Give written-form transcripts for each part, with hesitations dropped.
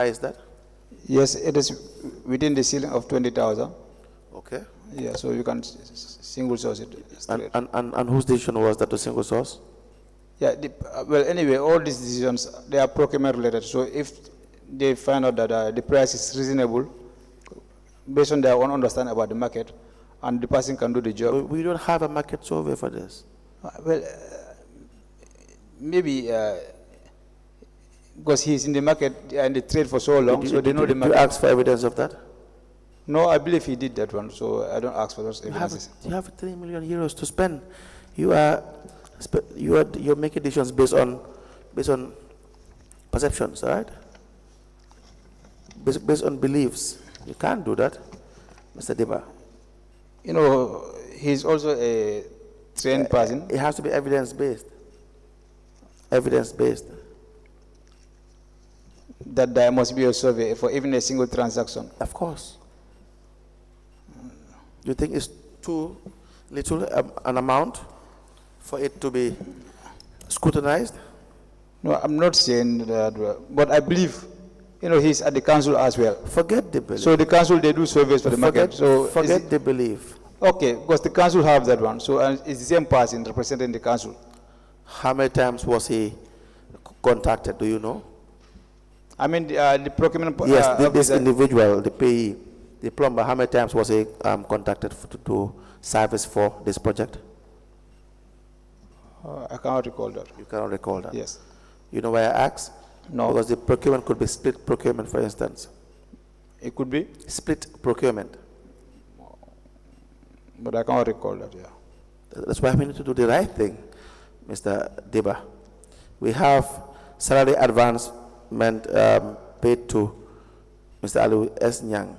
Why is that? Yes, it is within the ceiling of 20,000. Okay. Yeah, so you can single source it straight. And whose decision was that to single source? Yeah, well, anyway, all these decisions, they are procurement related. So if they find out that the price is reasonable, based on their own understanding about the market, and the person can do the job. But we don't have a market survey for this. Well, maybe because he's in the market and the trade for so long, so they know the market. You ask for evidence of that? No, I believe he did that one, so I don't ask for those evidences. You have 3 million euros to spend. You're making decisions based on perceptions, right? Based on beliefs. You can't do that, Mr. Dibba. You know, he's also a trained person. It has to be evidence-based. Evidence-based. That there must be a survey for even a single transaction. Of course. You think it's too little an amount for it to be scrutinized? No, I'm not saying that, but I believe, you know, he's at the council as well. Forget the belief. So the council, they do surveys for the market. So forget the belief. Okay, because the council have that one. So it's the same person representing the council. How many times was he contacted? Do you know? I mean, the procurement. Yes, this individual, the payee, the plumber. How many times was he contacted to do service for this project? I cannot recall that. You cannot recall that? Yes. You know why I asked? No. Because the procurement could be split procurement, for instance. It could be? Split procurement. But I cannot recall that, yeah. That's why we need to do the right thing, Mr. Dibba. We have salary advancement paid to Mr. Alieu S. Nyang.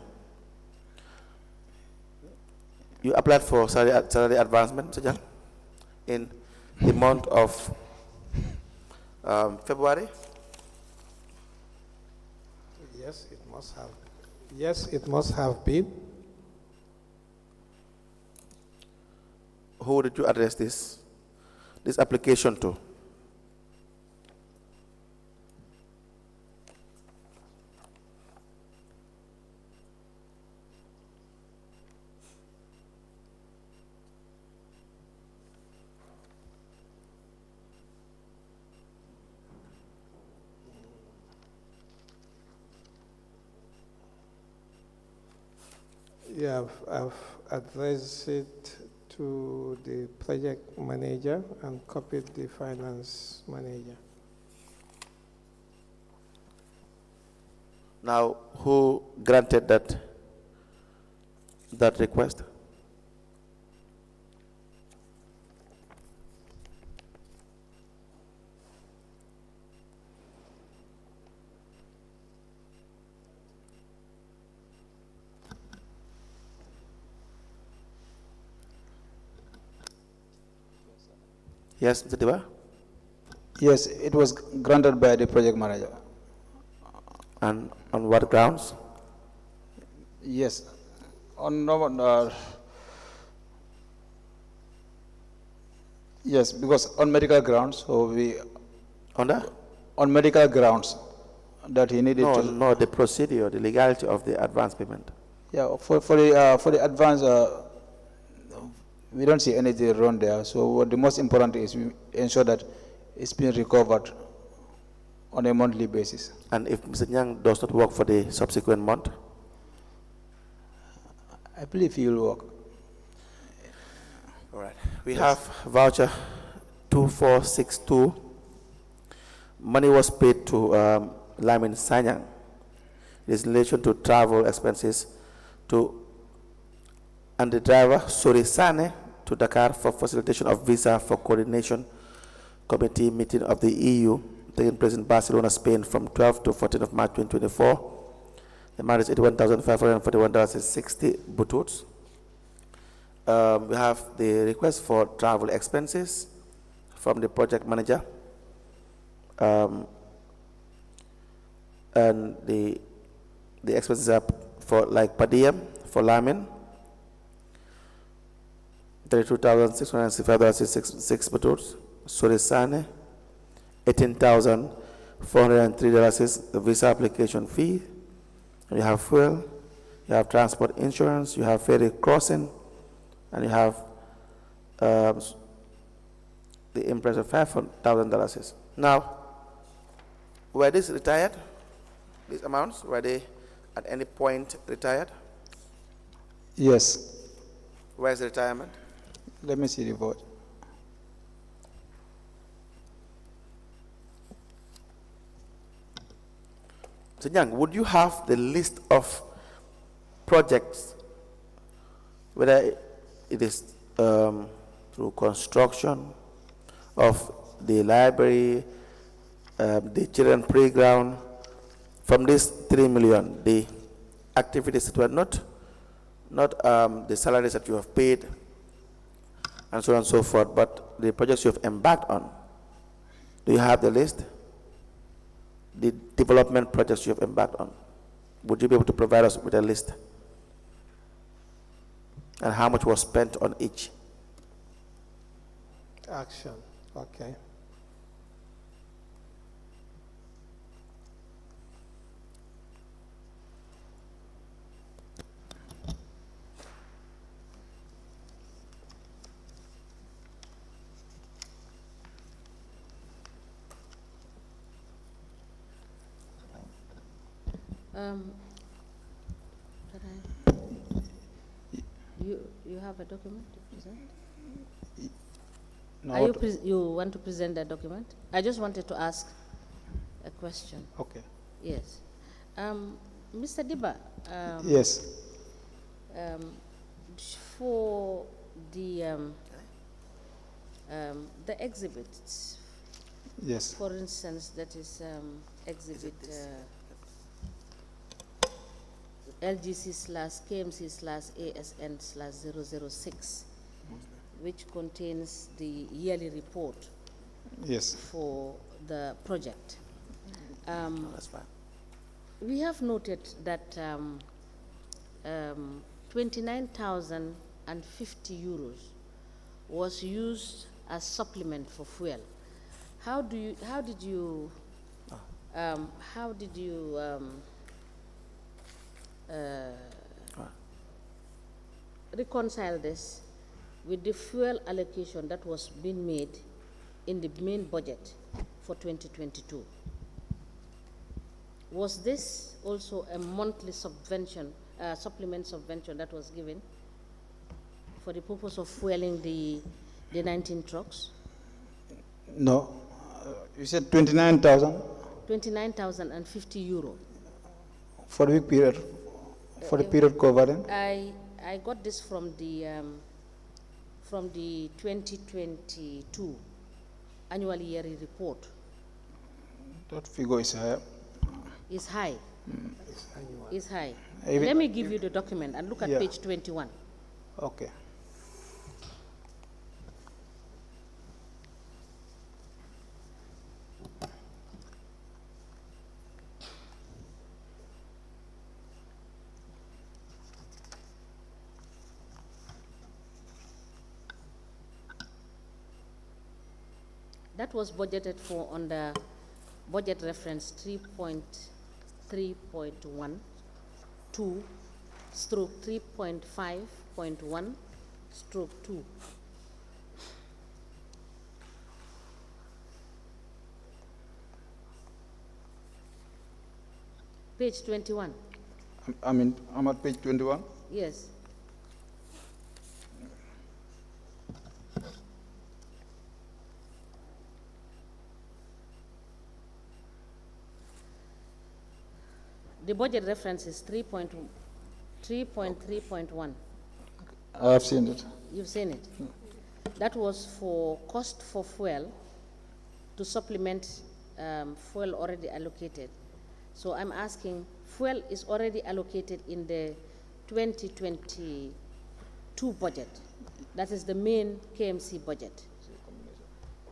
You applied for salary advancement, Mr. Nyang, in the month of February? Yes, it must have. Yes, it must have been. Who did you address this application to? Yeah, I've addressed it to the project manager and copied the finance manager. Now, who granted that request? Yes, Mr. Dibba? Yes, it was granted by the project manager. And on what grounds? Yes, on yes, because on medical grounds, so we on medical grounds that he needed to. No, the procedure, the legality of the advance payment. Yeah, for the advance, we don't see anything wrong there. So what the most important is we ensure that it's being recovered on a monthly basis. And if Mr. Nyang does not work for the subsequent month? I believe he will work. All right. We have voucher 2462. Money was paid to Lamin Sanyang. It is in relation to travel expenses and the driver Suri Sane to Dakar for facilitation of visa for coordination committee meeting of the EU taking place in Barcelona, Spain from 12 to 14 of March 2024. The amount is $81,541.60 bututs. We have the request for travel expenses from the project manager. And the expenses are for like per diem for Lamin, $32,665.66 bututs. Surisane, $18,000 $403 is the visa application fee. You have fuel, you have transport insurance, you have ferry crossing, and you have the interest of $5,000. Now, were these retired? These amounts, were they at any point retired? Yes. Where's the retirement? Let me see the vote. So, Nyang, would you have the list of projects, whether it is through construction of the library, the children playground, from this 3 million, the activities that were not the salaries that you have paid, and so on and so forth, but the projects you have embarked on? Do you have the list? The development projects you have embarked on. Would you be able to provide us with a list? And how much was spent on each? Action. Okay. You have a document to present? No, Are you want to present that document? I just wanted to ask a question. okay. Yes. Mr. Dibba, Yes. for the exhibits, Yes. for instance, that is exhibit LGC/KMC/ASN/006, which contains the yearly report Yes. for the project. That's fine. We have noted that 29,050 euros was used as supplement for fuel. How did you reconcile this with the fuel allocation that was being made in the main budget for 2022? Was this also a monthly subvention, supplement subvention that was given for the purpose of fueling the 19 trucks? No. You said 29,000 29,050 euro. for the period, for the period covering? I got this from the 2022 annual yearly report. That figure is higher. It's high. It's high. Even- Let me give you the document and look at Yeah. page 21. Okay. That was budgeted for under budget reference 3.3.12 stroke 3.5.1 stroke 2. Page 21. I'm at page 21. Yes. The budget reference is 3.3.1. I have seen it. You've seen it? That was for cost for fuel to supplement fuel already allocated. So I'm asking, fuel is already allocated in the 2022 budget. That is the main KMC budget.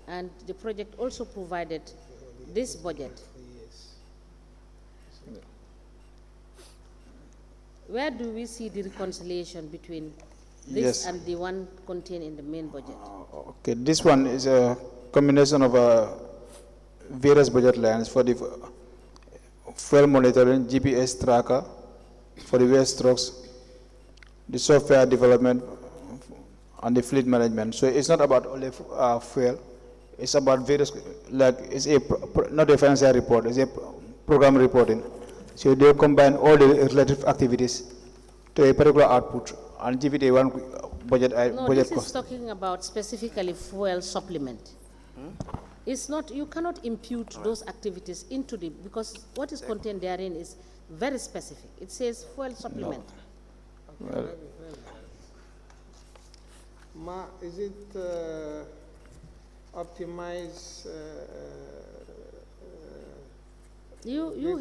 And the project also provided this budget. Where do we see the reconciliation between this Yes. and the one contained in the main budget? Okay, this one is a combination of various budget lines for the fuel monitoring, GPS tracker, for the waste trucks, the software development, and the fleet management. So it's not about only fuel. It's about various, like it's not a financial report, it's a program reporting. So they combine all the relative activities to a particular output and give it a one budget, No, budget this cost. is talking about specifically fuel supplement. It's not, you cannot impute those activities into the, because what is contained therein is very specific. It says fuel supplement. Well, Ma, is it optimize? You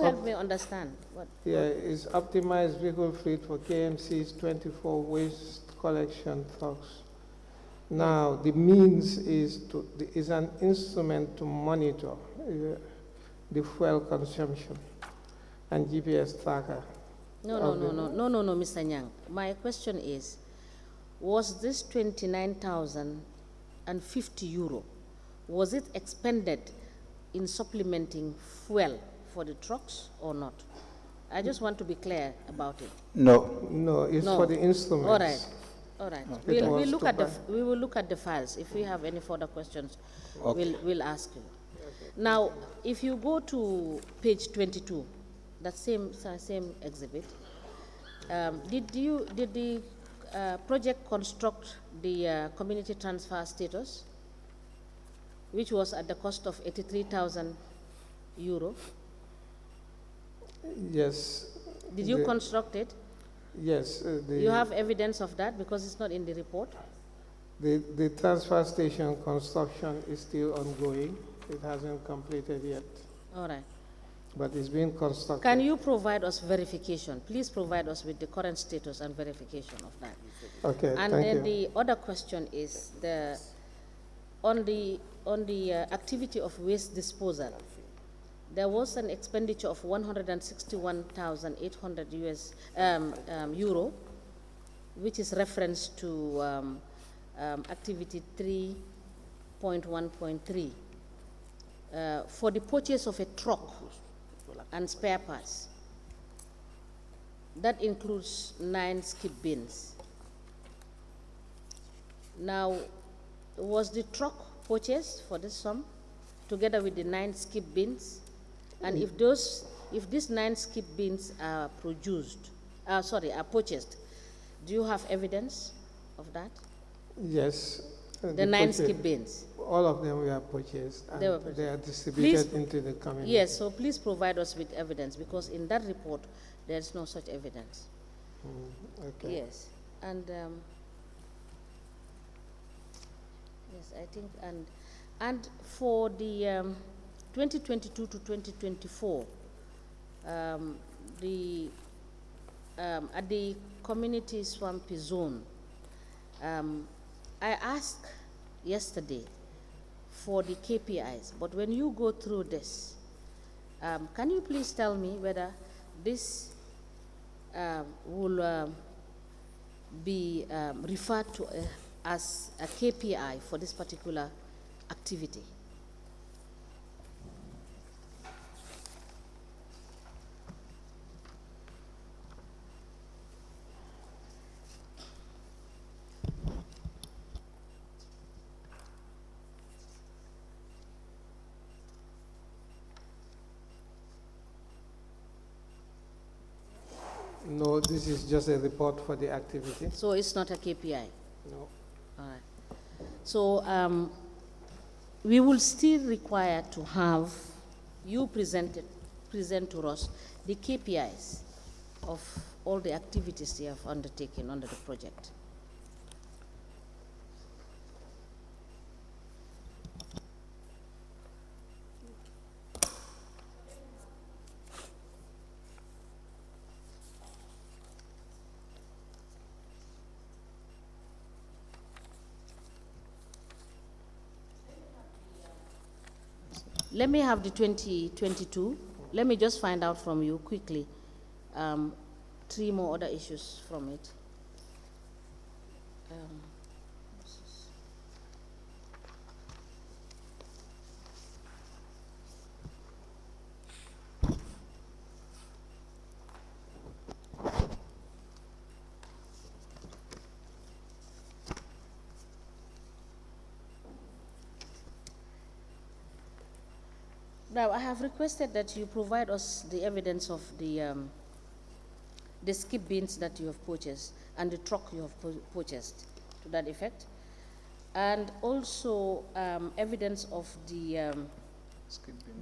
help me understand what. Yeah, is optimized vehicle fleet for KMC's 24 waste collection trucks. Now, the means is an instrument to monitor the fuel consumption and GPS tracker. No, Mr. Nyang. My question is, was this 29,050 euro, was it expended in supplementing fuel for the trucks or not? I just want to be clear about it. no. No, it's No. for the instruments. All right. All right. It We'll was look to at the, buy. we will look at the files. If we have any further questions, Okay. we'll ask you. Now, if you go to page 22, that same exhibit, did the project construct the community transfer status, which was at the cost of 83,000 euro? Yes. Did you the- construct it? Yes. You have evidence of that because it's not in the report? The transfer station construction is still ongoing. It hasn't completed yet, All right. but it's being constructed. Can you provide us verification? Please provide us with the current status and verification of that. Okay, And thank then you. the other question is on the activity of waste disposal. There was an expenditure of 161,800 euro, which is reference to activity 3.1.3 for the purchase of a truck and spare parts. That includes 9 skip bins. Now, was the truck purchased for this sum together with the 9 skip bins? And if these 9 skip bins are purchased, do you have evidence of that? Yes. The 9 skip bins? All of them were purchased, and They were purchased. they are distributed Please- into the community. Yes, so please provide us with evidence because in that report, there's no such evidence. Okay. Yes, and yes, I think, and for the 2022 to 2024, at the community swampy zone, I asked yesterday for the KPIs, but when you go through this, can you please tell me whether this will be referred to as a KPI for this particular activity? No, this is just a report for the activity. So it's not a KPI? No. All right. So we will still require to have you present to us the KPIs of all the activities you have undertaken under the project. Let me have the 2022. Let me just find out from you quickly 3 more other issues from it. Now, I have requested that you provide us the evidence of the skip bins that you have purchased and the truck you have purchased to that effect. And also evidence of the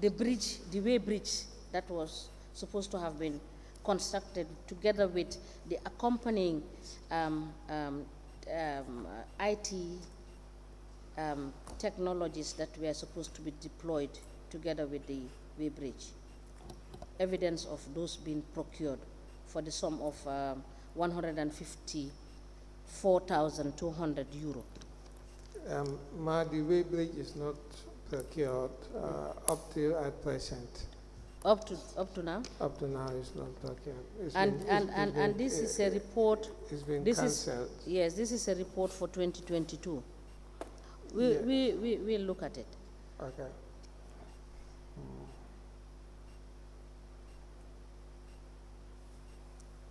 bridge, the way bridge that was supposed to have been constructed together with the accompanying IT technologies that were supposed to be deployed together with the way bridge. Evidence of those being procured for the sum of 154,200 euro. The way bridge is not procured up to at present. Up to now? Up to now, it's not procured. And this is a report. It's been this cancelled. Yes, this is a report for 2022. We'll look at it. Okay.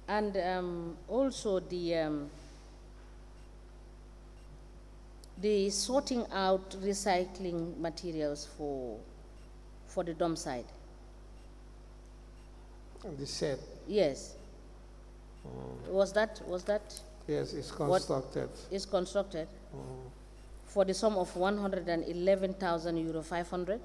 And also the sorting out recycling materials for the dump site. And the shed. Yes. Was that? Yes, it's constructed. Is constructed for the sum of 111,000 euro 500.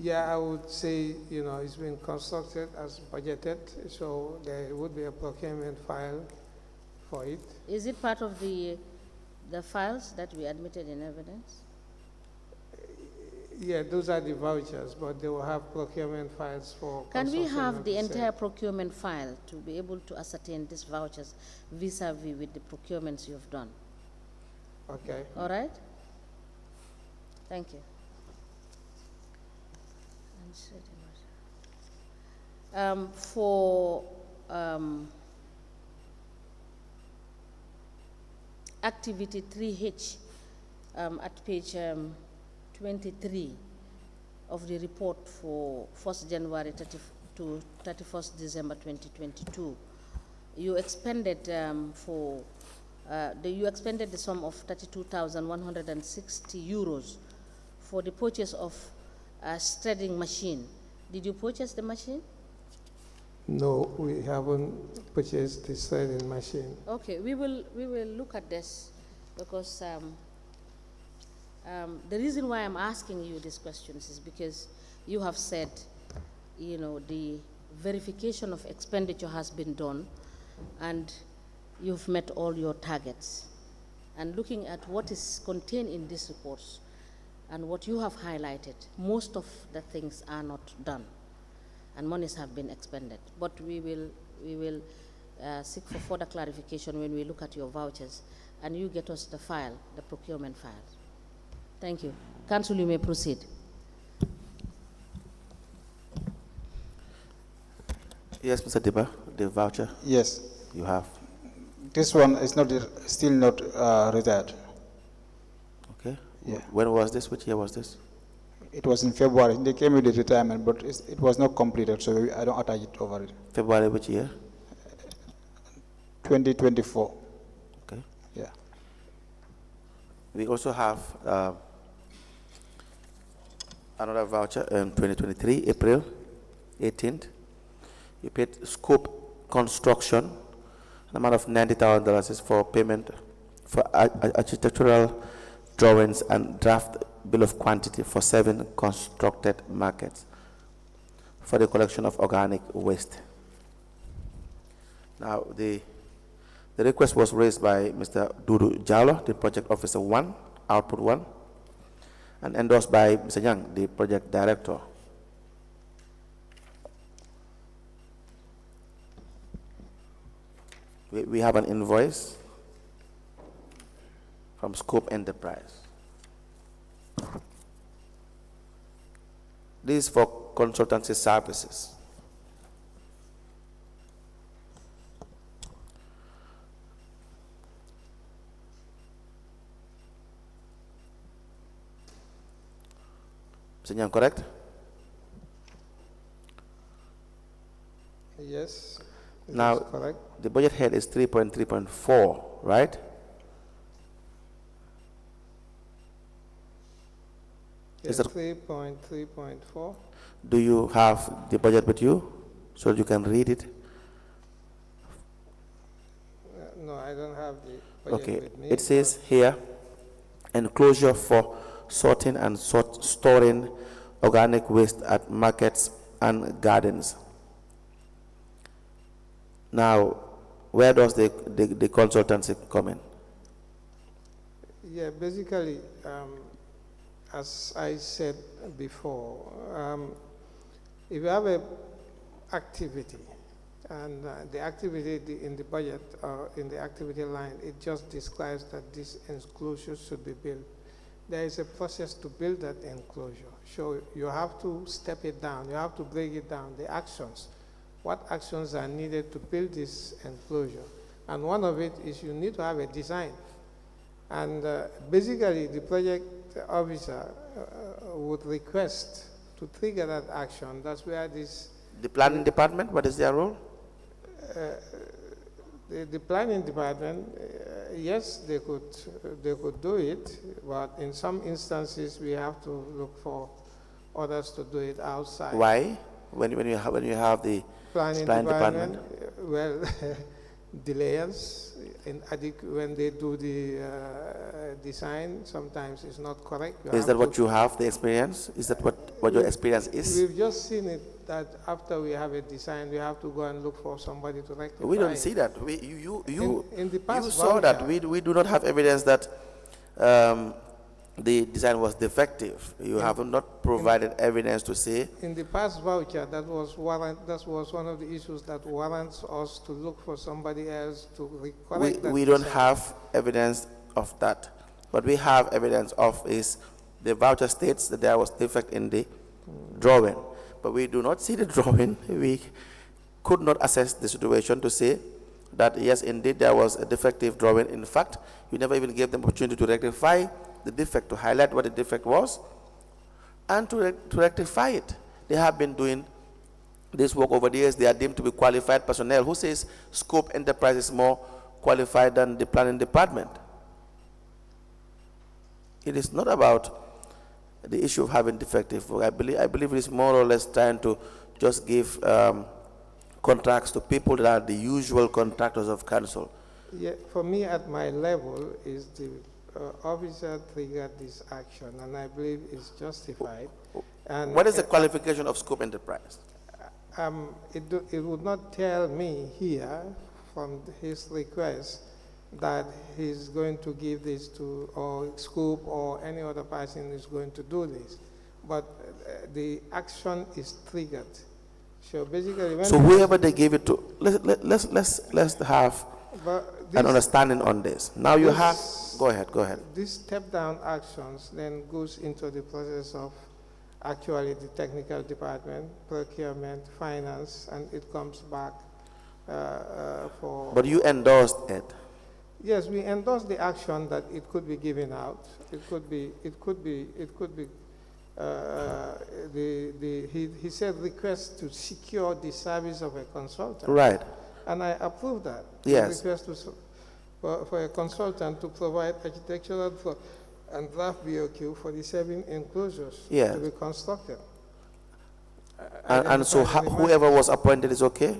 Yeah, I would say, it's been constructed as budgeted, so there would be a procurement file for it. Is it part of the files that we admitted in evidence? Yeah, those are the vouchers, but they will have procurement files for. Can we have the construction entire procurement file to be able to ascertain these vouchers vis-a-vis with the procurements you have done? Okay. All right? Thank you. For activity 3H at page 23 of the report for 1st January to 31st December 2022, you expended you expended the sum of 32,160 euros for the purchase of a shredding machine. Did you purchase the machine? No, we haven't purchased the shredding machine. Okay, we will look at this because the reason why I'm asking you these questions is because you have said, the verification of expenditure has been done and you've met all your targets. And looking at what is contained in these reports and what you have highlighted, most of the things are not done and monies have been expended. But we will seek for further clarification when we look at your vouchers and you get us the file, the procurement file. Thank you. Council, you may proceed. Yes, Mr. Dibba, the voucher Yes. you have. This one is still not retired. Okay. Yeah. When was this? Which year was this? It was in February. They came with the retirement, but it was not completed, so I don't attach it over it. February which year? 2024. Okay. Yeah. We also have another voucher in 2023, April 18th. You paid Scope Construction, an amount of $90,000 is for payment for architectural drawings and draft bill of quantity for 7 constructed markets for the collection of organic waste. Now, the request was raised by Mr. Dudu Jallo, the project officer 1, output 1, and endorsed by Mr. Nyang, the project director. We have an invoice from Scope Enterprise. This is for consultancy services. Mr. Nyang, correct? Yes. Now, correct. the budget head is 3.3.4, right? Yeah, Is that, 3.3.4. do you have the budget with you so you can read it? No, I don't have the budget Okay, with me. it says here, enclosure for sorting and storing organic waste at markets and gardens. Now, where does the consultancy come in? Yeah, basically, as I said before, if you have a activity, and the activity in the budget or in the activity line, it just describes that this enclosure should be built. There is a process to build that enclosure. So you have to step it down. You have to break it down, the actions. What actions are needed to build this enclosure? And one of it is you need to have a design. And basically, the project officer would request to trigger that action. That's where this... The planning department, what is their role? The planning department, yes, they could do it, but in some instances we have to look for others to do it outside. Why? When you have the Planning department? Well, delays when they do the design, sometimes it's not correct. Is that what you have, the experience? Is that what your experience is? We've just seen it that after we have a design, we have to go and look for somebody to rectify. We don't see that. In the past you saw that. voucher- We do not have evidence that the design was defective. You have not provided evidence to say. In the past voucher, that was one of the issues that warrants us to look for somebody else to correct that We don't design. have evidence of that. What we have evidence of is the voucher states that there was defect in the drawing, but we do not see the drawing. We could not assess the situation to say that yes, indeed there was a defective drawing. In fact, you never even gave them opportunity to rectify the defect, to highlight what the defect was, and to rectify it. They have been doing this work over the years. They are deemed to be qualified personnel. Who says Scope Enterprise is more qualified than the planning department? It is not about the issue of having defective work. I believe it is more or less trying to just give contracts to people that are the usual contractors of council. Yeah, for me, at my level, is the officer triggered this action, and I believe it's justified. And What is the qualification of Scope Enterprise? it would not tell me here from his request that he's going to give this to, or Scoop or any other person is going to do this. But the action is triggered. So basically, when So whoever they gave it to, let's have an understanding on this. Now you have, go ahead. These step-down actions then goes into the process of actually the technical department, procurement, finance, and it comes back for... But you endorsed it. Yes, we endorse the action that it could be given out. He said request to secure the service of a consultant. Right. And I approve that. Yes. The request for a consultant to provide architectural and draft BOQ for the 7 enclosures Yes. to be constructed. And so whoever was appointed is okay?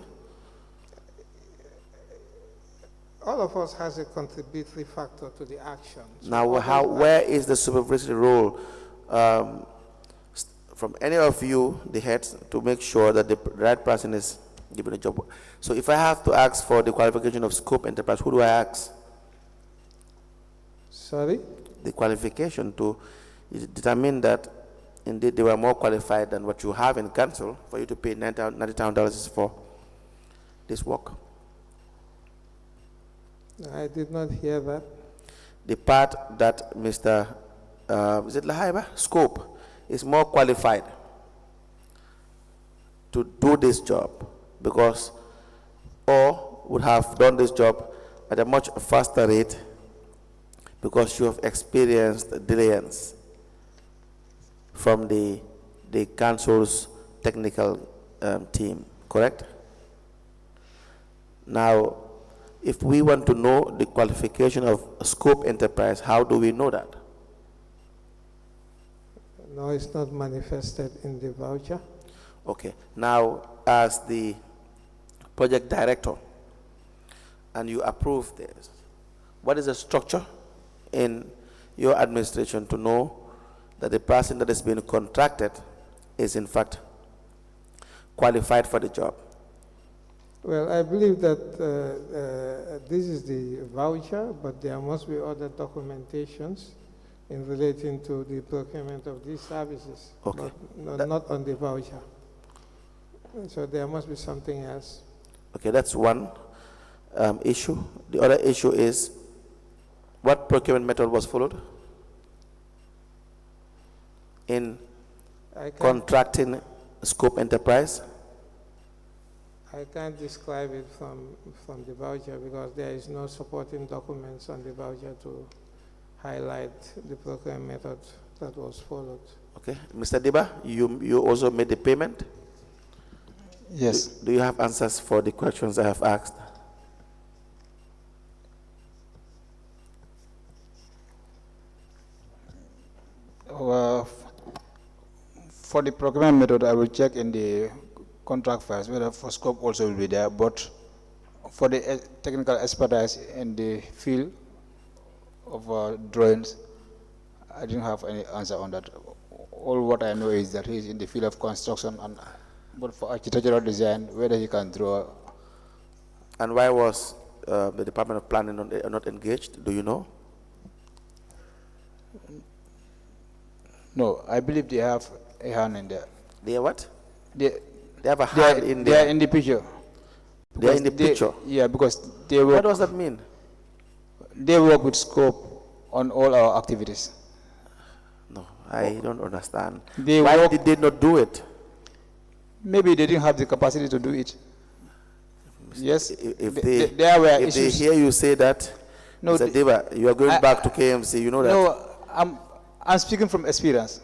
All of us has a contributory factor to the action. So Now, where is the supervisory role from any of you, the heads, to make sure that the right person is given a job? So if I have to ask for the qualification of Scope Enterprise, who do I ask? Sorry? The qualification to determine that indeed they were more qualified than what you have in council for you to pay $90,000 for this work. I did not hear that. The part that Mr. Is it Lahaiba? Scope is more qualified to do this job because, or would have done this job at a much faster rate because you have experienced delays from the council's technical team, correct? Now, if we want to know the qualification of Scope Enterprise, how do we know that? No, it's not manifested in the voucher. Okay. Now, as the project director, and you approve this, what is the structure in your administration to know that the person that is being contracted is in fact qualified for the job? Well, I believe that this is the voucher, but there must be other documentations in relating to the procurement of these services, Okay. but not on the voucher. So there must be something else. Okay, that's one issue. The other issue is what procurement method was followed in contracting scope enterprise? I can't describe it from the voucher because there is no supporting documents on the voucher to highlight the procurement method that was followed. Okay, Mr. Dibba, you also made the payment? Yes. Do you have answers for the questions I have asked? For the procurement method, I will check in the contract files whether for scope also will be there, but for the technical expertise in the field of drawings, I didn't have any answer on that. All what I know is that he's in the field of construction, and but for architectural design, whether he can draw. And why was the Department of Planning not engaged? Do you know? No, I believe they have a hand in there. They are what? They have a hand in there. They are in the picture. They are in the picture? Yeah, because they work. What does that mean? They work with scope on all our activities. No, I don't understand. They Why work, did they not do it? maybe they didn't have the capacity to do it. Yes, If there were if issues. they hear you say that, No, Mr. Dibba, you are going back to KMC, you know that. No, I'm speaking from experience.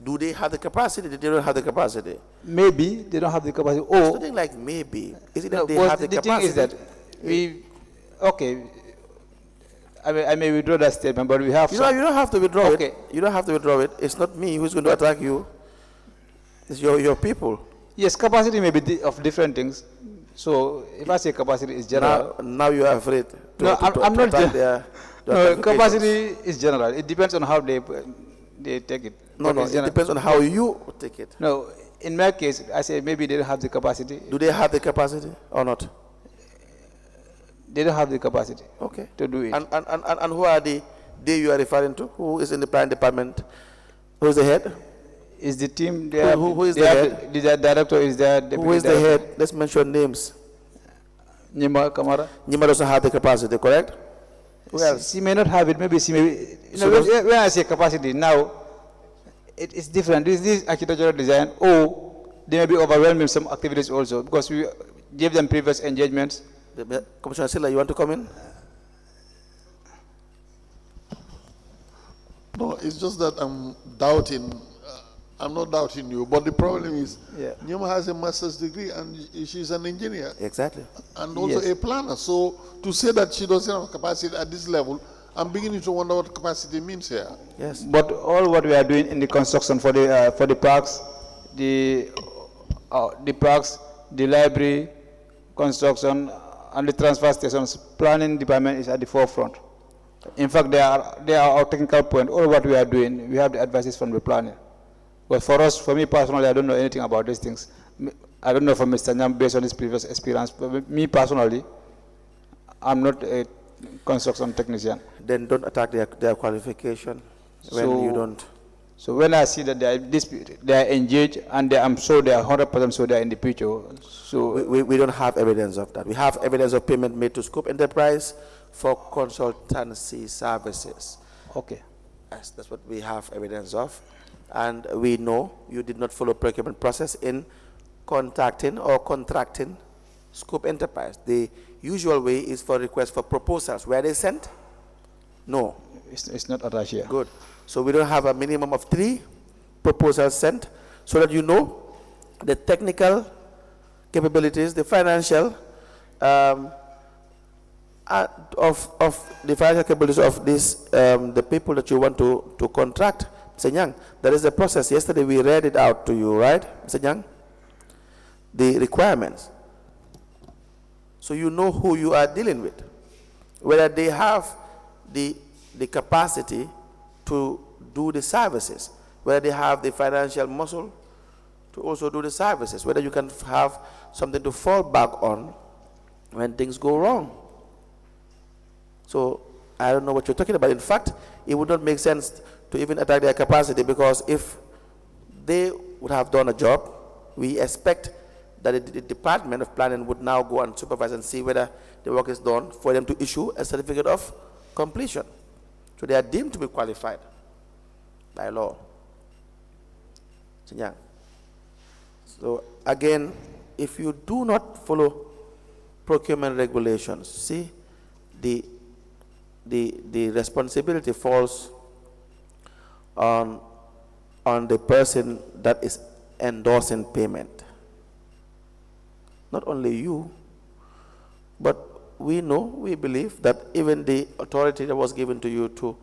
Do they have the capacity? They don't have the capacity. Maybe they don't have the capacity. It's Or nothing like maybe. Is it no, that they well, have the the capacity? thing is that okay. I may withdraw that statement, but we have. You know, you don't have to withdraw Okay. it. You don't have to withdraw it. It's not me who's going to attack you. It's your people. Yes, capacity may be of different things. So if I say capacity is general, Now you are afraid to, No, I'm not attack gen- their no, qualifications. capacity is general. It depends on how they take it. No, But no, it's it general. depends on how you take it. No, in my case, I say maybe they don't have the capacity. Do they have the capacity or not? They don't have the capacity Okay. to do it. And who are they you are referring to? Who is in the planning department? Who is the head? Is the team there? Who is the head? The director is there. Who is the head? Let's mention names. Nyima Kamara. Nyima doesn't have the capacity, correct? Who else? She may not have it. Maybe she may. You So know, when I say capacity now, it's different. This is architectural design. Or they may be overwhelmed with some activities also because we gave them previous engagements. Commissioner Silla, you want to come in? No, it's just that I'm doubting. I'm not doubting you, but the problem is, Nyuma has a master's degree and she's an engineer. Exactly. And also Yes. a planner. So to say that she doesn't have capacity at this level, I'm beginning to wonder what capacity means here. Yes. But all what we are doing in the construction for the parks, the parks, the library, construction, and the transfer stations, planning department is at the forefront. In fact, they are our technical point. All what we are doing, we have the advices from the planning. But for us, for me personally, I don't know anything about these things. I don't know from Mr. Nyang based on his previous experience. But me personally, I'm not a construction technician. Then don't attack their qualification when you don't. So when I see that they are engaged and I'm sure they are 100% sure they are in the picture. So We don't have evidence of that. We have evidence of payment made to Scope Enterprise for consultancy services. okay. Yes, that's what we have evidence of. And we know you did not follow procurement process in contacting or contracting Scope Enterprise. The usual way is for requests for proposals. Were they sent? No. It's not attached here. Good. So we don't have a minimum of 3 proposals sent so that you know the technical capabilities, the financial of the financial capabilities of this the people that you want to contract Mr. Nyang, there is a process. Yesterday we read it out to you, right, Mr. Nyang? The requirements. So you know who you are dealing with. Whether they have the capacity to do the services, whether they have the financial muscle to also do the services, whether you can have something to fall back on when things go wrong. So I don't know what you're talking about. In fact, it would not make sense to even attack their capacity, because if they would have done a job, we expect that the Department of Planning would now go and supervise and see whether the work is done for them to issue a certificate of completion. So they are deemed to be qualified by law. So again, if you do not follow procurement regulations, see, the responsibility falls on the person that is endorsing payment. Not only you, but we know, we believe that even the authority that was given to you to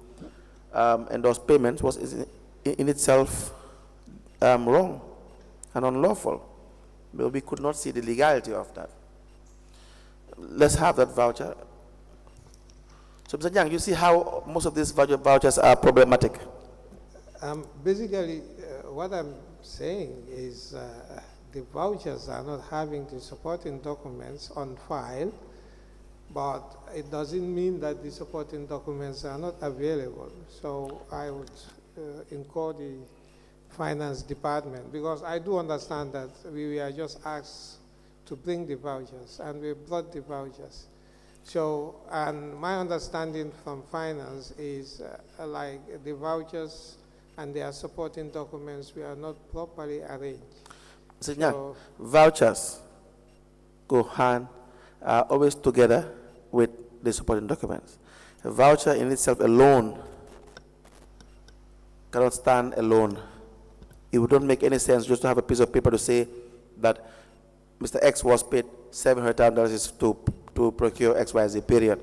endorse payments was in itself wrong and unlawful. But we could not see the legality of that. Let's have that voucher. So, Mr. Nyang, you see how most of these vouchers are problematic? Basically, what I'm saying is the vouchers are not having the supporting documents on file, but it doesn't mean that the supporting documents are not available. So I would incur the finance department, because I do understand that we were just asked to bring the vouchers, and we brought the vouchers. So, and my understanding from finance is like the vouchers and their supporting documents were not properly arranged. So, vouchers go hand always together with the supporting documents. A voucher in itself alone cannot stand alone. It would not make any sense just to have a piece of paper to say that Mr. X was paid $700 to procure XYZ period.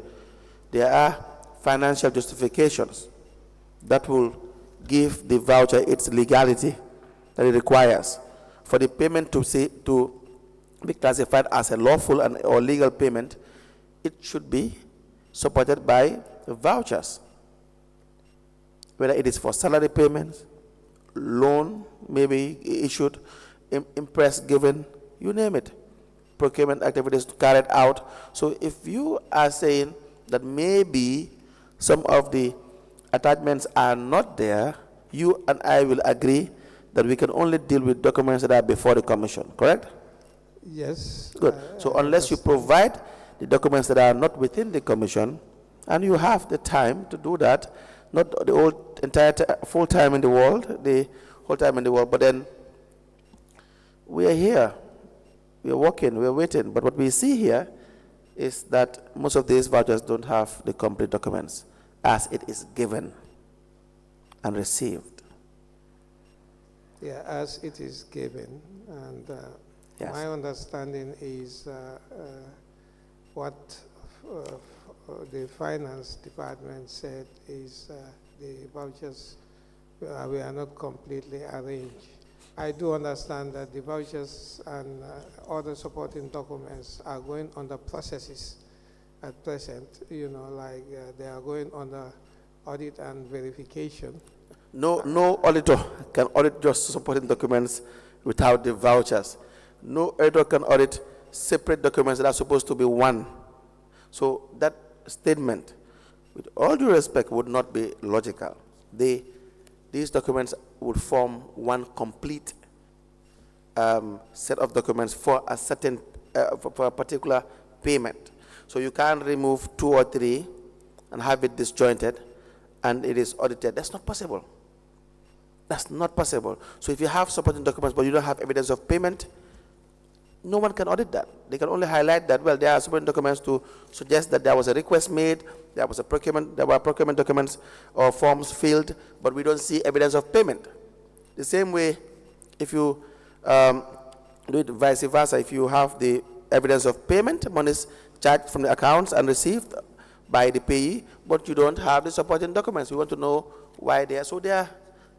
There are financial justifications that will give the voucher its legality that it requires. For the payment to be classified as a lawful or legal payment, it should be supported by vouchers. Whether it is for salary payments, loan maybe issued, impress given, you name it, procurement activities carried out. So if you are saying that maybe some of the attachments are not there, you and I will agree that we can only deal with documents that are before the commission, correct? Yes. Good. So unless you provide the documents that are not within the commission, and you have the time to do that, not the full time in the world, the whole time in the world, but then we are here, we are working, we are waiting. But what we see here is that most of these vouchers don't have the complete documents as it is given and received. Yeah, as it is given. And Yes. my understanding is what the finance department said is the vouchers we are not completely arranged. I do understand that the vouchers and other supporting documents are going under processes at present, you know, like they are going under audit and verification. No auditor can audit just supporting documents without the vouchers. No auditor can audit separate documents that are supposed to be one. So that statement, with all due respect, would not be logical. These documents would form one complete set of documents for a certain, for a particular payment. So you can't remove 2 or 3 and have it disjointed and it is audited. That's not possible. That's not possible. So if you have supporting documents but you don't have evidence of payment, no one can audit that. They can only highlight that, well, there are supporting documents to suggest that there was a request made, there were procurement documents or forms filled, but we don't see evidence of payment. The same way, if you do it vice versa, if you have the evidence of payment, monies charged from the accounts and received by the payee, but you don't have the supporting documents, we want to know why they are. So there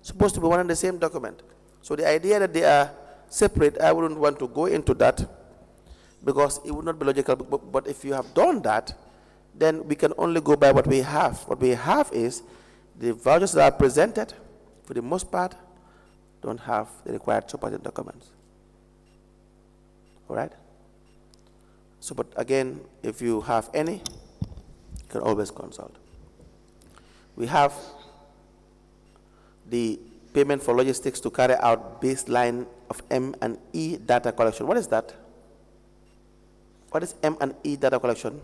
supposed to be one and the same document. So the idea that they are separate, I wouldn't want to go into that because it would not be logical. But if you have done that, then we can only go by what we have. What we have is the vouchers that are presented, for the most part, don't have the required supporting documents. All right? So, but again, if you have any, you can always consult. We have the payment for logistics to carry out baseline of M&E data collection. What is that? What is M&E data collection?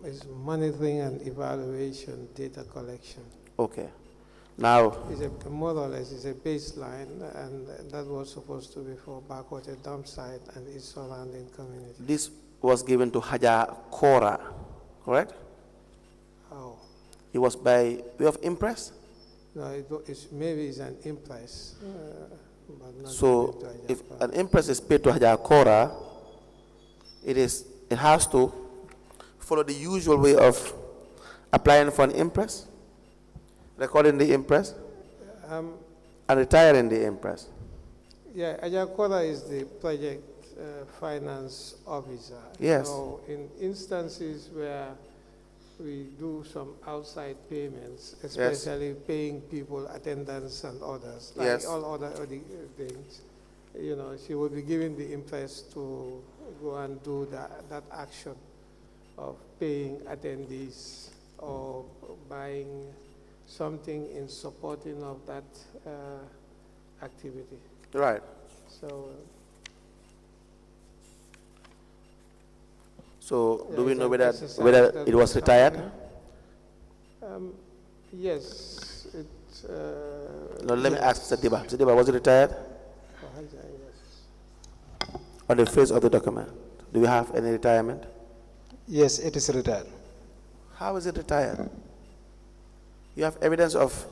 It's monitoring and evaluation data collection. Okay. Now, It's more or less it's a baseline, and that was supposed to be for Backwater dump site and its surrounding community. this was given to Haja Kora, correct? How? It was by way of impress? No, maybe it's an impress, but not So given to Haja if Kora. an impress is paid to Haja Kora, it has to follow the usual way of applying for an impress, recording the impress, and retiring the impress. Yeah, Ajakora is the project finance officer. Yes. So in instances where we do some outside payments, especially paying people attendance and others, like Yes. all other things, you know, she will be given the impress to go and do that action of paying attendees or buying something in supporting of that activity. Right. So do we know whether it was retired? Yes. No, let me ask Mr. Dibba. Mr. Dibba, was it retired? Yes. On the face of the document, do we have any retirement? Yes, it is retired. How is it retired? You have evidence of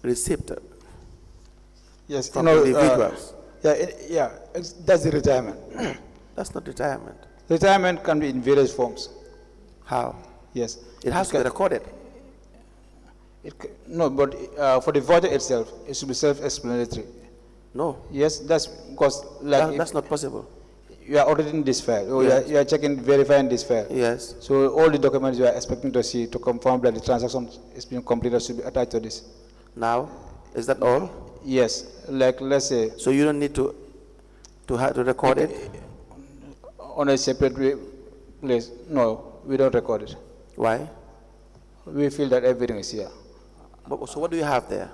receipt Yes, from individuals. That's the retirement. That's not retirement. Retirement can be in various forms. How? Yes. It has to be recorded. No, but for the voter itself, it should be self-explanatory. No. Yes, that's because That's not possible. you are auditing this file, or Yes. you are checking, verifying this file. Yes. So all the documents you are expecting to see to confirm that the transaction is being completed should be attached to this. Now, is that all? Yes, like let's say So you don't need to record it? on a separate place. No, we don't record it. Why? We feel that everything is here. So what do you have there?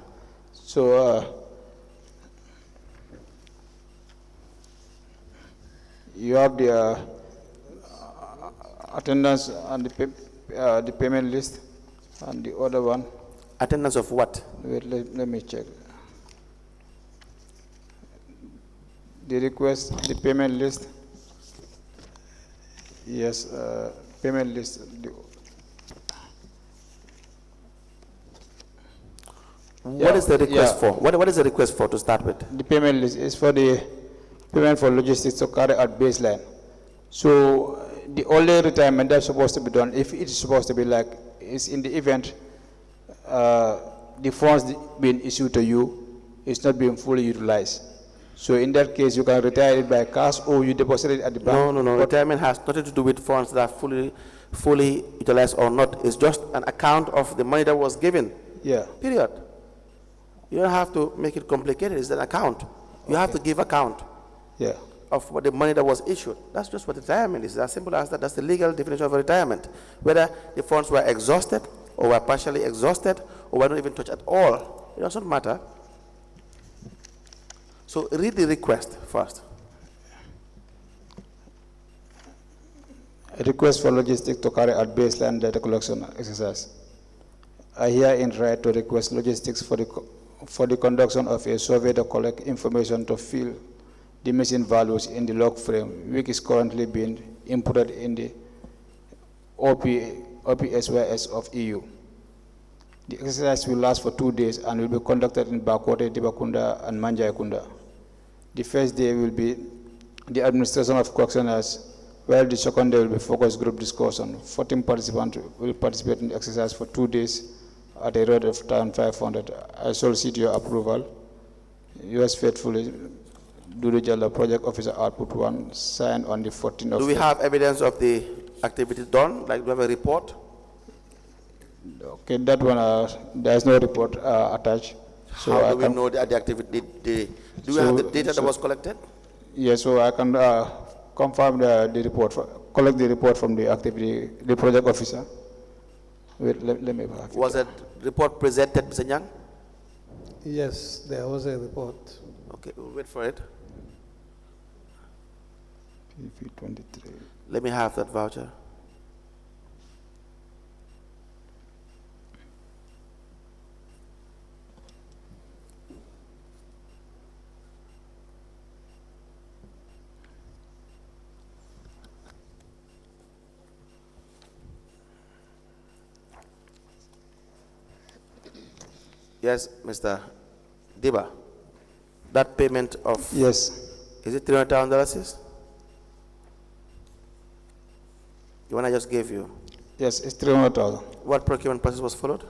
So you have the attendance and the payment list, and the other one. Attendance of what? Wait, let me check. The request, the payment list. Yes, payment list. What is the request for? What is the request for to start with? The payment list is for the payment for logistics to carry out baseline. So the only retirement that's supposed to be done, if it's supposed to be like, is in the event the funds being issued to you is not being fully utilized. So in that case, you can retire it by cash or you deposit it at the bank. No. Retirement has nothing to do with funds that are fully utilized or not. It's just an account of the money that was given. Yeah. Period. You don't have to make it complicated. It's an account. You have to give account. Yeah. Of what the money that was issued. That's just what retirement is. As simple as that. That's the legal definition of retirement. Whether the funds were exhausted or were partially exhausted or were not even touched at all, it doesn't matter. So read the request first. A request for logistics to carry out baseline data collection exercise. I herein write to request logistics for the conduction of a survey to collect information to fill the missing values in the log frame, which is currently being inputted in the OPSYS of EU. The exercise will last for 2 days and will be conducted in Bakary, Dibba and Manjayakunda. The first day will be the administration of questionnaires, while the second day will be focus group discussion. 14 participants will participate in the exercise for 2 days at a rate of 1,500. I solicit your approval. Yours faithfully, Dudu Jalla, Project Officer Output 1, signed on the 14th of Do we have evidence of the activity done? Like, do we have a report? Okay, that one, there is no report attached. So How do we know the activity? Do we have the data that was collected? Yes, so I can confirm the report, collect the report from the activity, the project officer. Wait, let me have it. Was a report presented, Mr. Nyang? Yes, there was a report. Okay, we'll wait for it. PV 23. Let me have that voucher. Yes, Mr. Dibba. That payment of, Yes, is it $300,000? The one I just gave you. yes, it's 300,000. What procurement process was followed?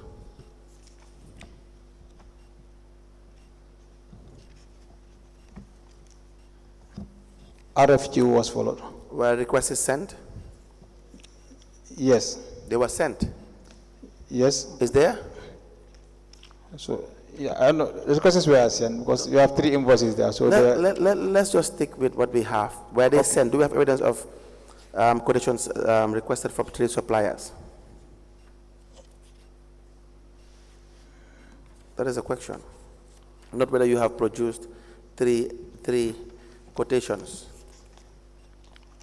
RFQ was followed. Were requests sent? Yes, They were sent. yes. Is there? So, yeah, I know, the requests were sent because you have 3 invoices there. So Let's just stick with what we have. Were they sent? Do we have evidence of quotations requested from 3 suppliers? That is a question. Not whether you have produced three quotations.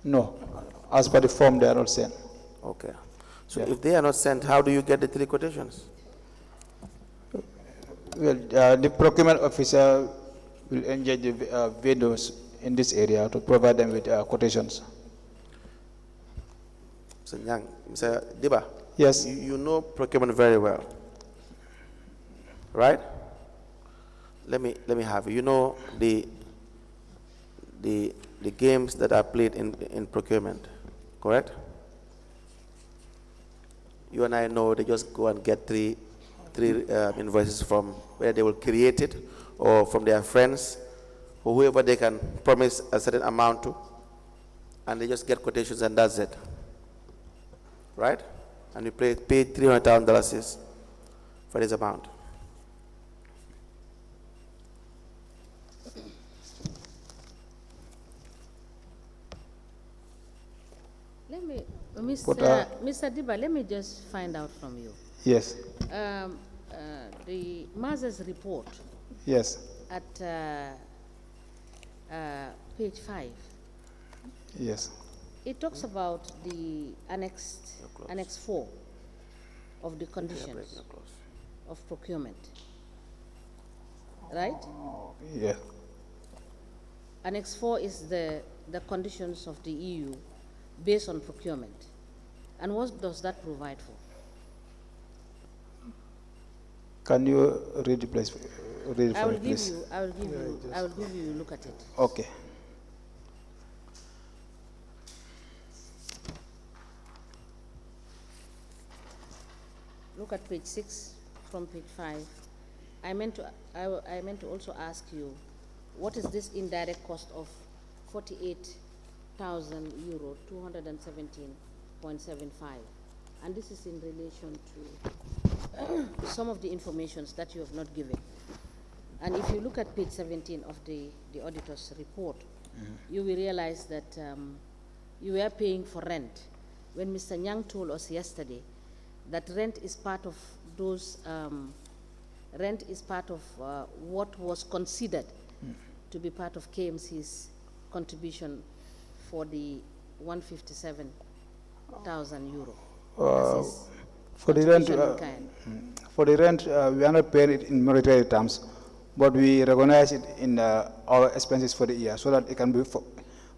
no, as per the form, they are not sent. Okay. So Yeah. if they are not sent, how do you get the 3 quotations? Well, the procurement officer will engage the vendors in this area to provide them with quotations. Mr. Nyang, Mr. Dibba, Yes, you know procurement very well, right? Let me have it. You know the games that are played in procurement, correct? You and I know they just go and get three invoices from where they will create it, or from their friends, or whoever they can promise a certain amount to, and they just get quotations and that's it, right? And we pay $300,000 for this amount. Let me, But, Mr. Dibba, let me just find out from you. yes, The Mazes report yes, at page 5, yes. it talks about the Annex 4 of the conditions of procurement, right? Yes. Annex 4 is the conditions of the EU based on procurement. And what does that provide for? Can you read the place? Read it I for will me, give please? you, I will give you, I will give you a look at it. Okay. Look at page 6 from page 5. I meant to also ask you, what is this indirect cost of 48,000 euro, 217.75? And this is in relation to some of the informations that you have not given. And if you look at page 17 of the auditor's report, you will realize that you were paying for rent. When Mr. Nyang told us yesterday that rent is part of those, what was considered to be part of KMC's contribution for the 157,000 euro. For the rent, contribution in kind. for the rent, we are not paying it in monetary terms, but we recognize it in our expenses for the year, so that it can be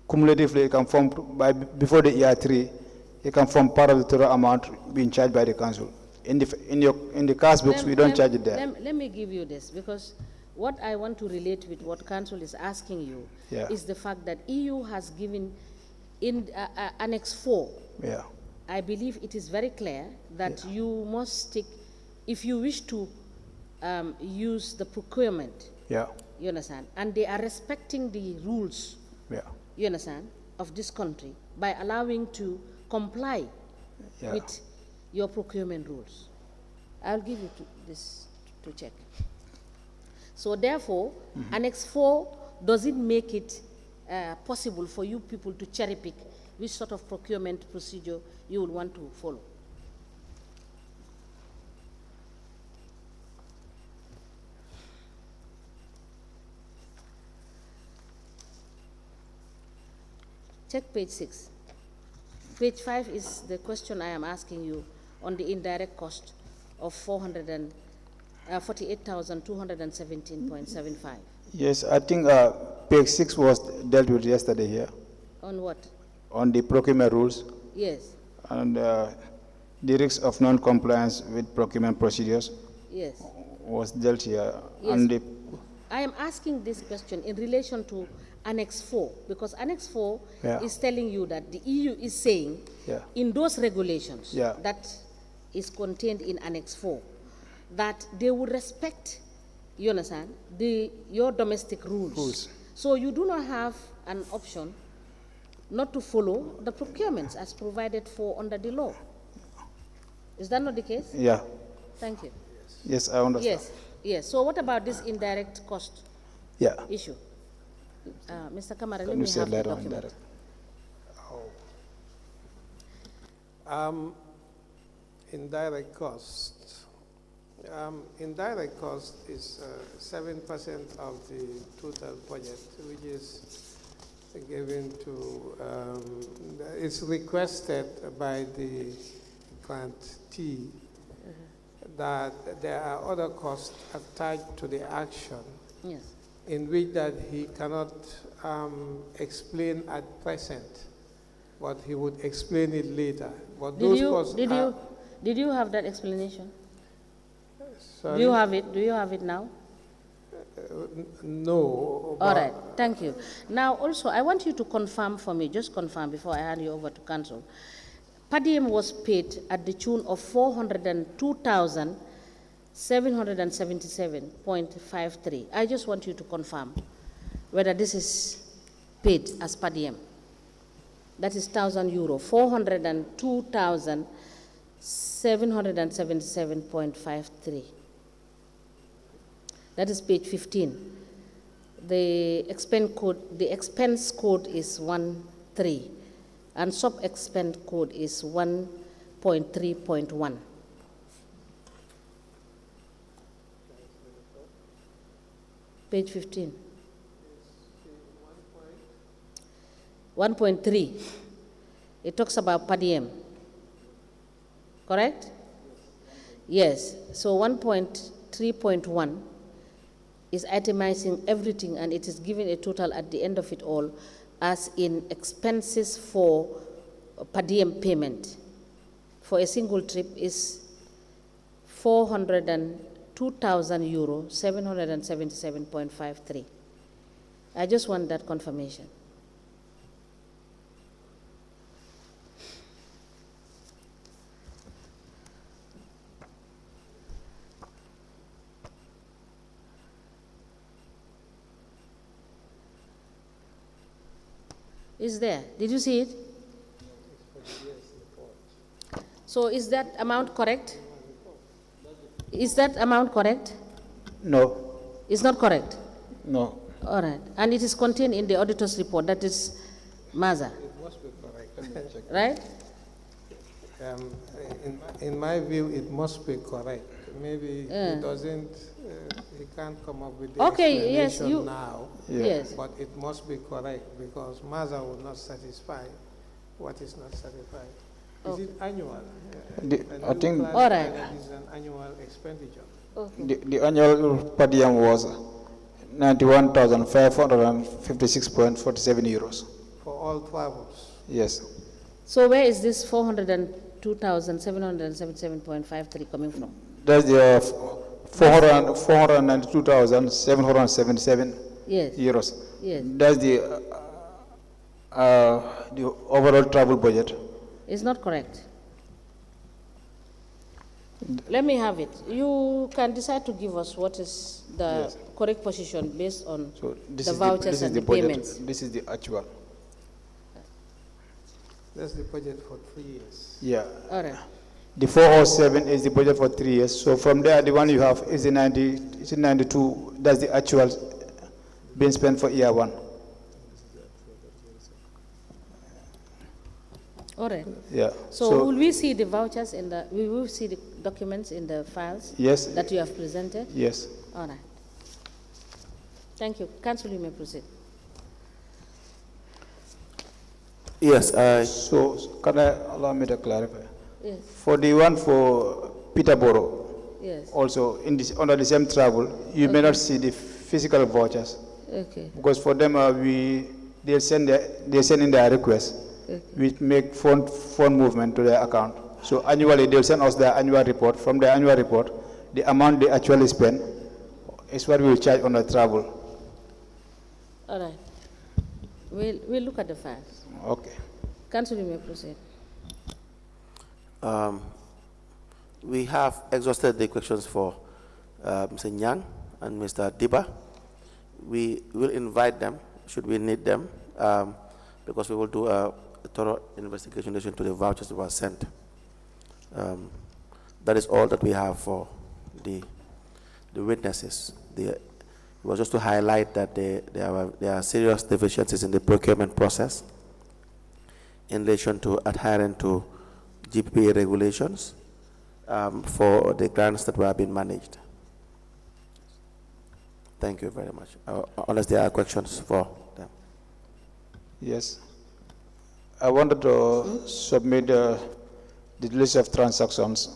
cumulatively. It can form before the year 3. It can form part of the total amount being charged by the council. In the cash books, we don't charge it there. Let me give you this, because what I want to relate with what council is asking you is the fact that EU has given in Annex 4. Yeah. I believe it is very clear that you must stick if you wish to use the procurement, Yeah. you understand, and they are respecting the rules, Yeah. you understand, of this country by allowing to comply Yeah. with your procurement rules. I'll give you this to check. So therefore, Annex 4 doesn't make it possible for you people to cherry pick which sort of procurement procedure you would want to follow. Check page 6. Page 5 is the question I am asking you on the indirect cost of 48,217.75. Yes, I think page 6 was dealt with yesterday here On what? on the procurement rules Yes, and the risk of non-compliance with procurement procedures yes. was dealt here. Yes. And the, I am asking this question in relation to Annex 4, because Annex 4 Yeah. is telling you that the EU is saying Yeah. in those regulations Yeah. that is contained in Annex 4 that they will respect, you understand, your domestic rules. So you do not have an option not to follow the procurements as provided for under the law. Is that not the case? yeah, Thank you. yes, I understand. Yes, yes. So what about this indirect cost Yeah. issue? Mr. Kamara, let Can me you say have the later on document. that? Indirect cost. Indirect cost is 7% of the total budget, which is given to, it's requested by the grantee that there are other costs attached to the action Yes. in which that he cannot explain at present, but he would explain it later. But Did those you, costs did are, you, did you have that explanation? sorry, Do you have it? Do you have it now? no. All but right, thank you. Now also, I want you to confirm for me, just confirm before I hand you over to council. Per diem was paid at the tune of 402,777.53. I just want you to confirm whether this is paid as per diem. That is €1,000, 402,777.53. That is page 15. The expense code is 13, and sub-expense code is 1.3.1. Page 15. 1.3. It talks about per diem. Correct? Yes. So 1.3.1 is itemizing everything, and it is giving a total at the end of it all as in expenses for per diem payment for a single trip is €402,000, 777.53. I just want that confirmation. Is there? Did you see it? So is that amount correct? Is that amount correct? No, It's not correct? no. All right. And it is contained in the auditor's report, that is Maza, it must be correct. right? In my view, it must be correct. Maybe he doesn't, he can't come up with the Okay, yes, explanation now. Yes. But it must be correct because Maza will not satisfy what is not satisfied. Is it annual? I think All right. That is an annual expenditure. the annual per diem was 91,556.47 euros. For all travels. Yes. So where is this 402,777.53 coming from? That's the 492,777 Yes. euros. Yes. That's the overall travel budget. It's not correct. Let me have it. You can decide to give us what is the Yes. correct position based on So this the is vouchers this is and the the budget. payments. This is the actual. That's the budget for 3 years. Yeah. All right. The 407 is the budget for 3 years. So from there, the one you have is the 90, is the 92. That's the actual being spent for year one. All right. Yeah. So will we see the vouchers in the, we will see the documents in the files Yes. that you have presented? Yes. All right. Thank you. Council, you may proceed. Yes, So can I allow me to clarify? Yes, For the one for Peterborough, yes. also in this, under the same travel, you may not see the physical vouchers Okay, because for them they send in their request. okay. We make fund movement to their account. So annually they'll send us their annual report. From their annual report, the amount they actually spend is what we will charge on the travel. All right. We'll look at the files. Okay. Council, you may proceed. we have exhausted the questions for Mr. Nyang and Mr. Dibba. We will invite them, should we need them, because we will do a thorough investigation into the vouchers that were sent. That is all that we have for the witnesses. It was just to highlight that there are serious deficiencies in the procurement process in relation to adhering to GPPA regulations for the grants that were being managed. Thank you very much. Unless there are questions for them. Yes. I wanted to submit the list of transactions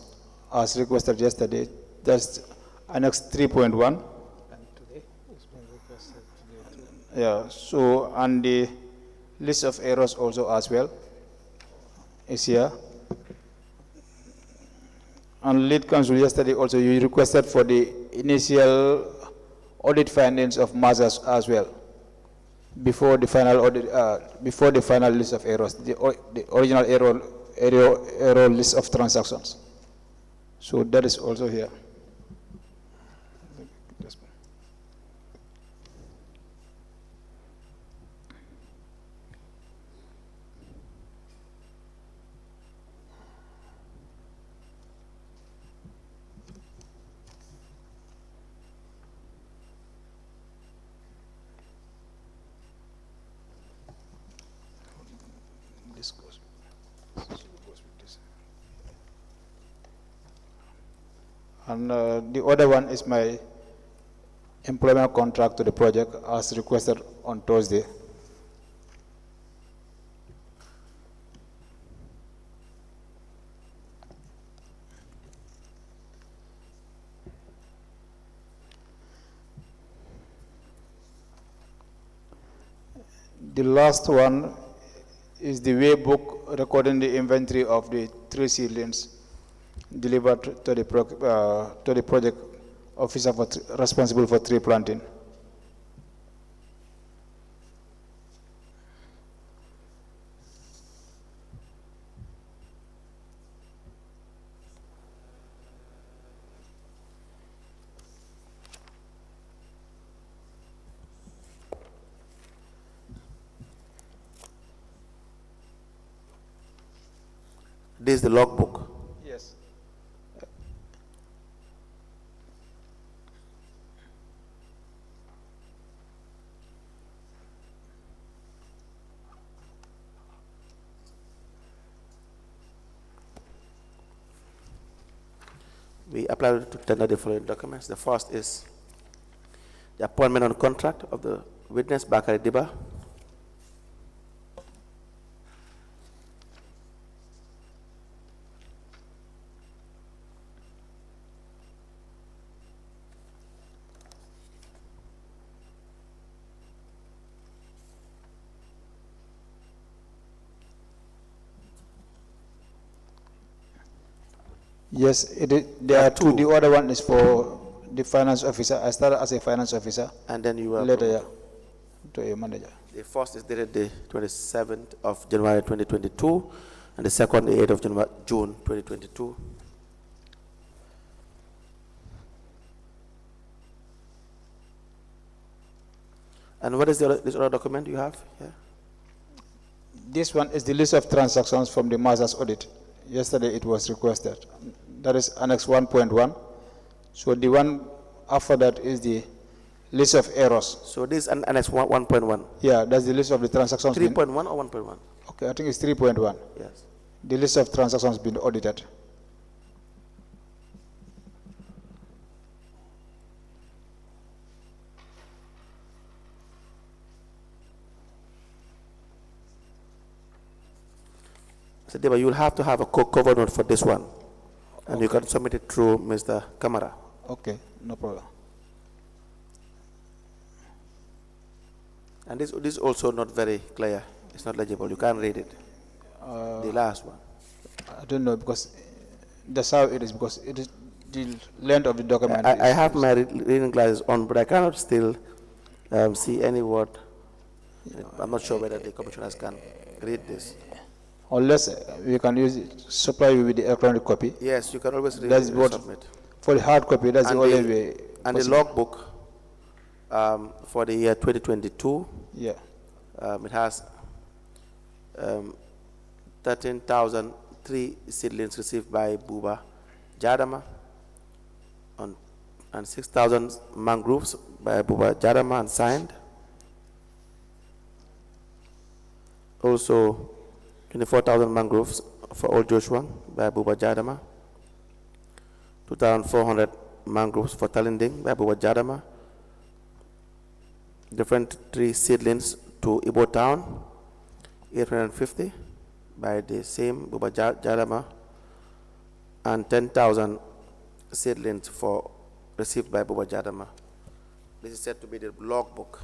as requested yesterday. That's Annex 3.1. And today, it's been requested today. Yeah, so, and the list of errors also as well is here. And lead counsel yesterday also, you requested for the initial audit findings of measures as well, before the final audit, before the final list of errors, the original error list of transactions. So that is also here. This goes with this. And the other one is my employment contract to the project as requested on Thursday. The last one is the way book recording the inventory of the 3 seedlings delivered to the project officer responsible for tree planting. This is the logbook. Yes. We apply to tender the following documents. The first is the appointment on contract of the witness, Bakary Dibba. Yes, there are two. The other one is for the finance officer. I started as a finance officer. And then you were later to a manager. The first is dated the 27th of January 2022, and the second the 8th of June 2022. And what is this other document you have here? This one is the list of transactions from the master's audit. Yesterday it was requested. That is Annex 1.1. So the one after that is the list of errors. So this is Annex 1.1. Yeah, that's the list of the transactions. 3.1 or 1.1? Okay, I think it's 3.1. Yes. The list of transactions been audited. So Dibba, you will have to have a cover note for this one, and you can submit it through Mr. Kamara. Okay, no problem. And this is also not very clear. It's not legible. You can't read it. The last one. I don't know, because that's how it is, because it is the length of the document. I have my reading glasses on, but I cannot still see any word. I'm not sure whether the commissioners can read this. Unless we can use it, supply you with the electronic copy. Yes, you can always read That's it what, and submit. for the hard copy, that's And the only way. And the logbook for the year 2022, Yeah. it has 13,003 seedlings received by Buba Jadama, and 6,000 mangroves by Buba Jadama and signed. Also, 24,000 mangroves for Old Joshua by Buba Jadama. 2,400 mangroves for Talinding by Buba Jadama. Different tree seedlings to Ibo Town, 850 by the same Buba Jadama, and 10,000 seedlings for received by Buba Jadama. This is said to be the logbook.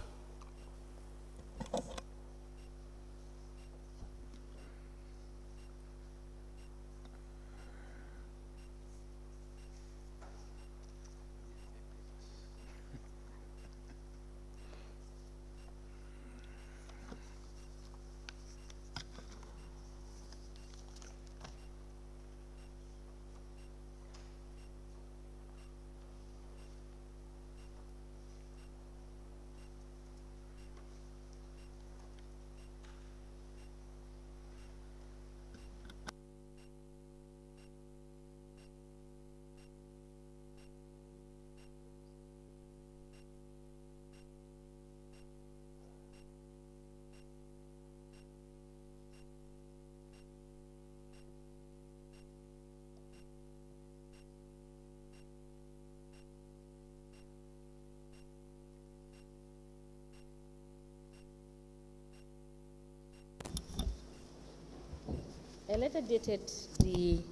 A letter dated the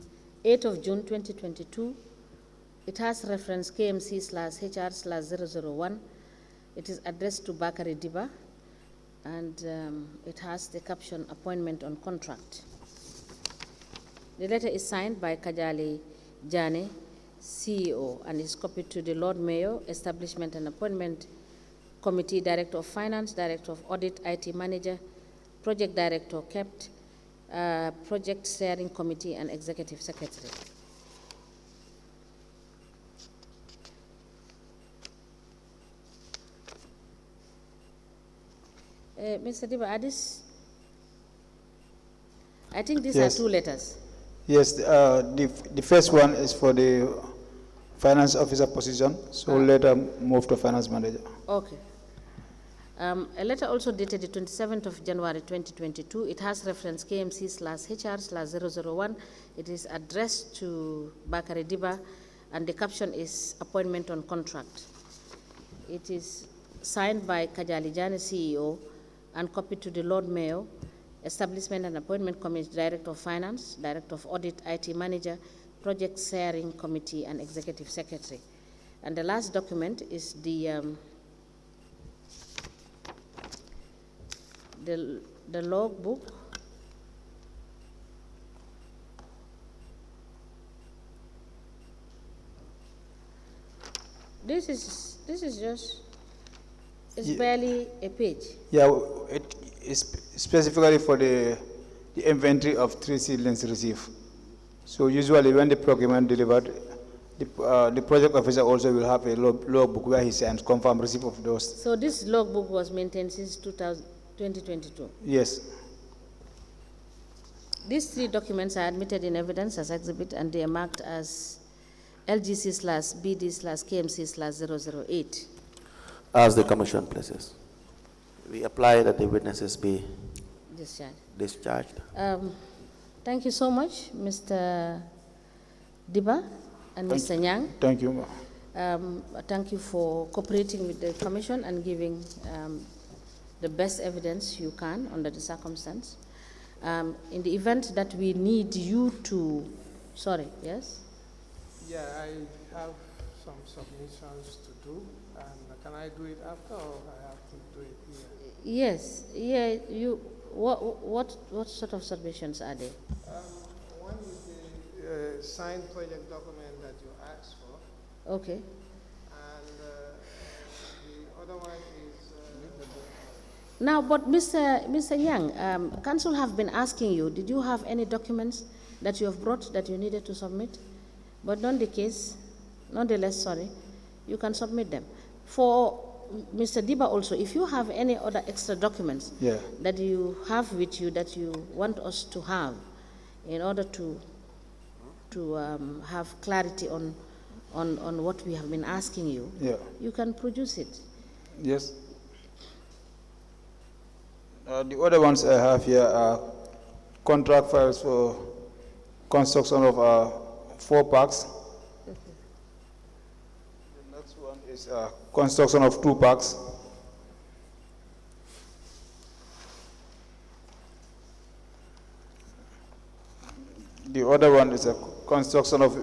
8th of June 2022. It has reference KMC/HR/001. It is addressed to Bakary Dibba, and it has the caption appointment on contract. The letter is signed by Kajali Jane, CEO, and is copied to the Lord Mayor, Establishment and Appointment Committee, Director of Finance, Director of Audit, IT Manager, Project Director, KEPT, Project Steering Committee, and Executive Secretary. Mr. Dibba, I think these Yes. are two letters. Yes, the first one is for the finance officer position, so later move to finance manager. Okay. A letter also dated the 27th of January 2022. It has reference KMC/HR/001. It is addressed to Bakary Dibba, and the caption is appointment on contract. It is signed by Kajali Jane, CEO, and copied to the Lord Mayor, Establishment and Appointment Committee, Director of Finance, Director of Audit, IT Manager, Project Steering Committee, and Executive Secretary. And the last document is the logbook. This is just, it's barely a page. Yeah, it is specifically for the inventory of tree seedlings received. So usually when the procurement delivered, The project officer also will have a logbook where he signs confirm receipt of those. So this logbook was maintained since 2022? Yes. These 3 documents are admitted in evidence as exhibit, and they are marked as LGC/BD/KMC/008. As the commission places, we apply that the witnesses be discharged. Thank you so much, Mr. Dibba and Mr. Nyang. Thank you. Thank you for cooperating with the commission and giving the best evidence you can under the circumstance. In the event that we need you to, sorry, yes? Yeah, I have some submissions to do, and can I do it after, or I have to do it here? Yes, yeah, what sort of submissions are they? One is the signed project document that you asked for. Okay. And the other one is... Now, but Mr. Nyang, Council have been asking you, did you have any documents that you have brought that you needed to submit? But nonetheless, you can submit them. For Mr. Dibba also, if you have any other extra documents that you have with you that you want us to have in order to have clarity on what we have been asking you, you can produce it. Yes. The other ones I have here are contract files for construction of 4 parks. The next one is construction of 2 parks. The other one is a construction of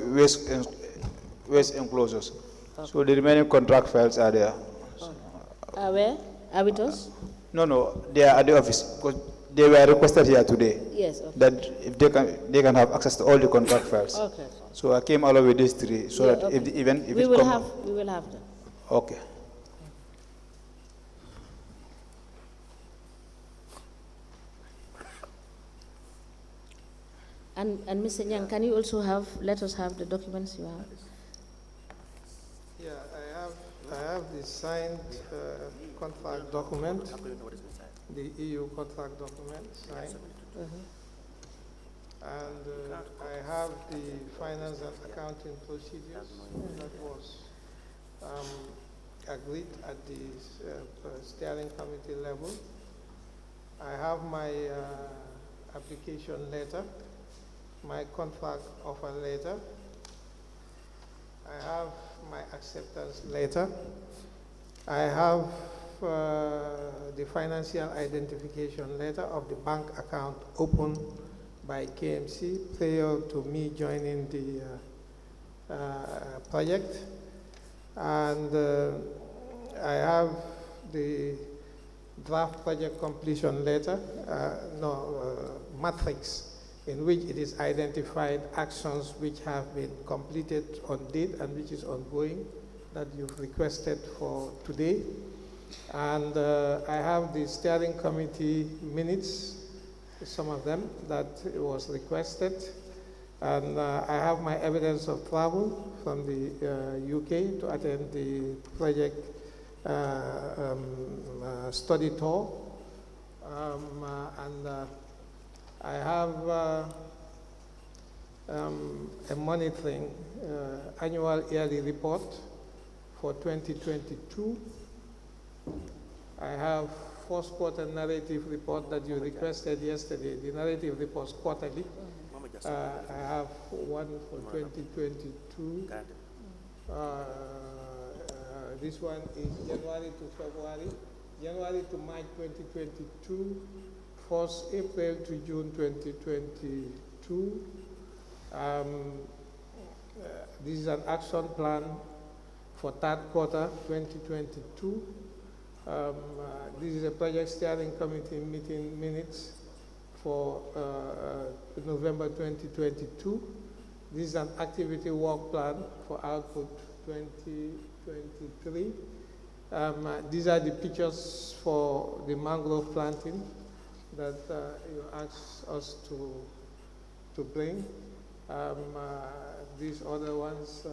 waste enclosures. Okay. So the remaining contract files are there. Where? Are with us? No, they are at the office because they were requested here today. Yes. Okay. That if they can have access to all the contract files. Okay. So I came along with these 3 so that if the event we will have them. Okay. And Mr. Nyang, can you also let us have the documents you have? Yeah, I have the signed contract document, the EU contract document signed. And I have the finance and accounting procedures that was agreed at the steering committee level. I have my application letter, my contract offer letter. I have my acceptance letter. I have the financial identification letter of the bank account opened by KMC prior to me joining the project. And I have the draft project completion letter, matrix, in which it is identified actions which have been completed on date and which is ongoing that you've requested for today. And I have the steering committee minutes, some of them that was requested. And I have my evidence of travel from the UK to attend the project study tour. I have a monitoring annual yearly report for 2022. I have first quarter narrative report that you requested yesterday. The narrative report is quarterly. I have one for 2022. This one is January to February, January to March 2022, 1st April to June 2022. This is an action plan for 3rd quarter 2022. This is a project steering committee meeting minutes for November 2022. This is an activity work plan for output 2023. These are the pictures for the mangrove planting that you asked us to bring. These other ones,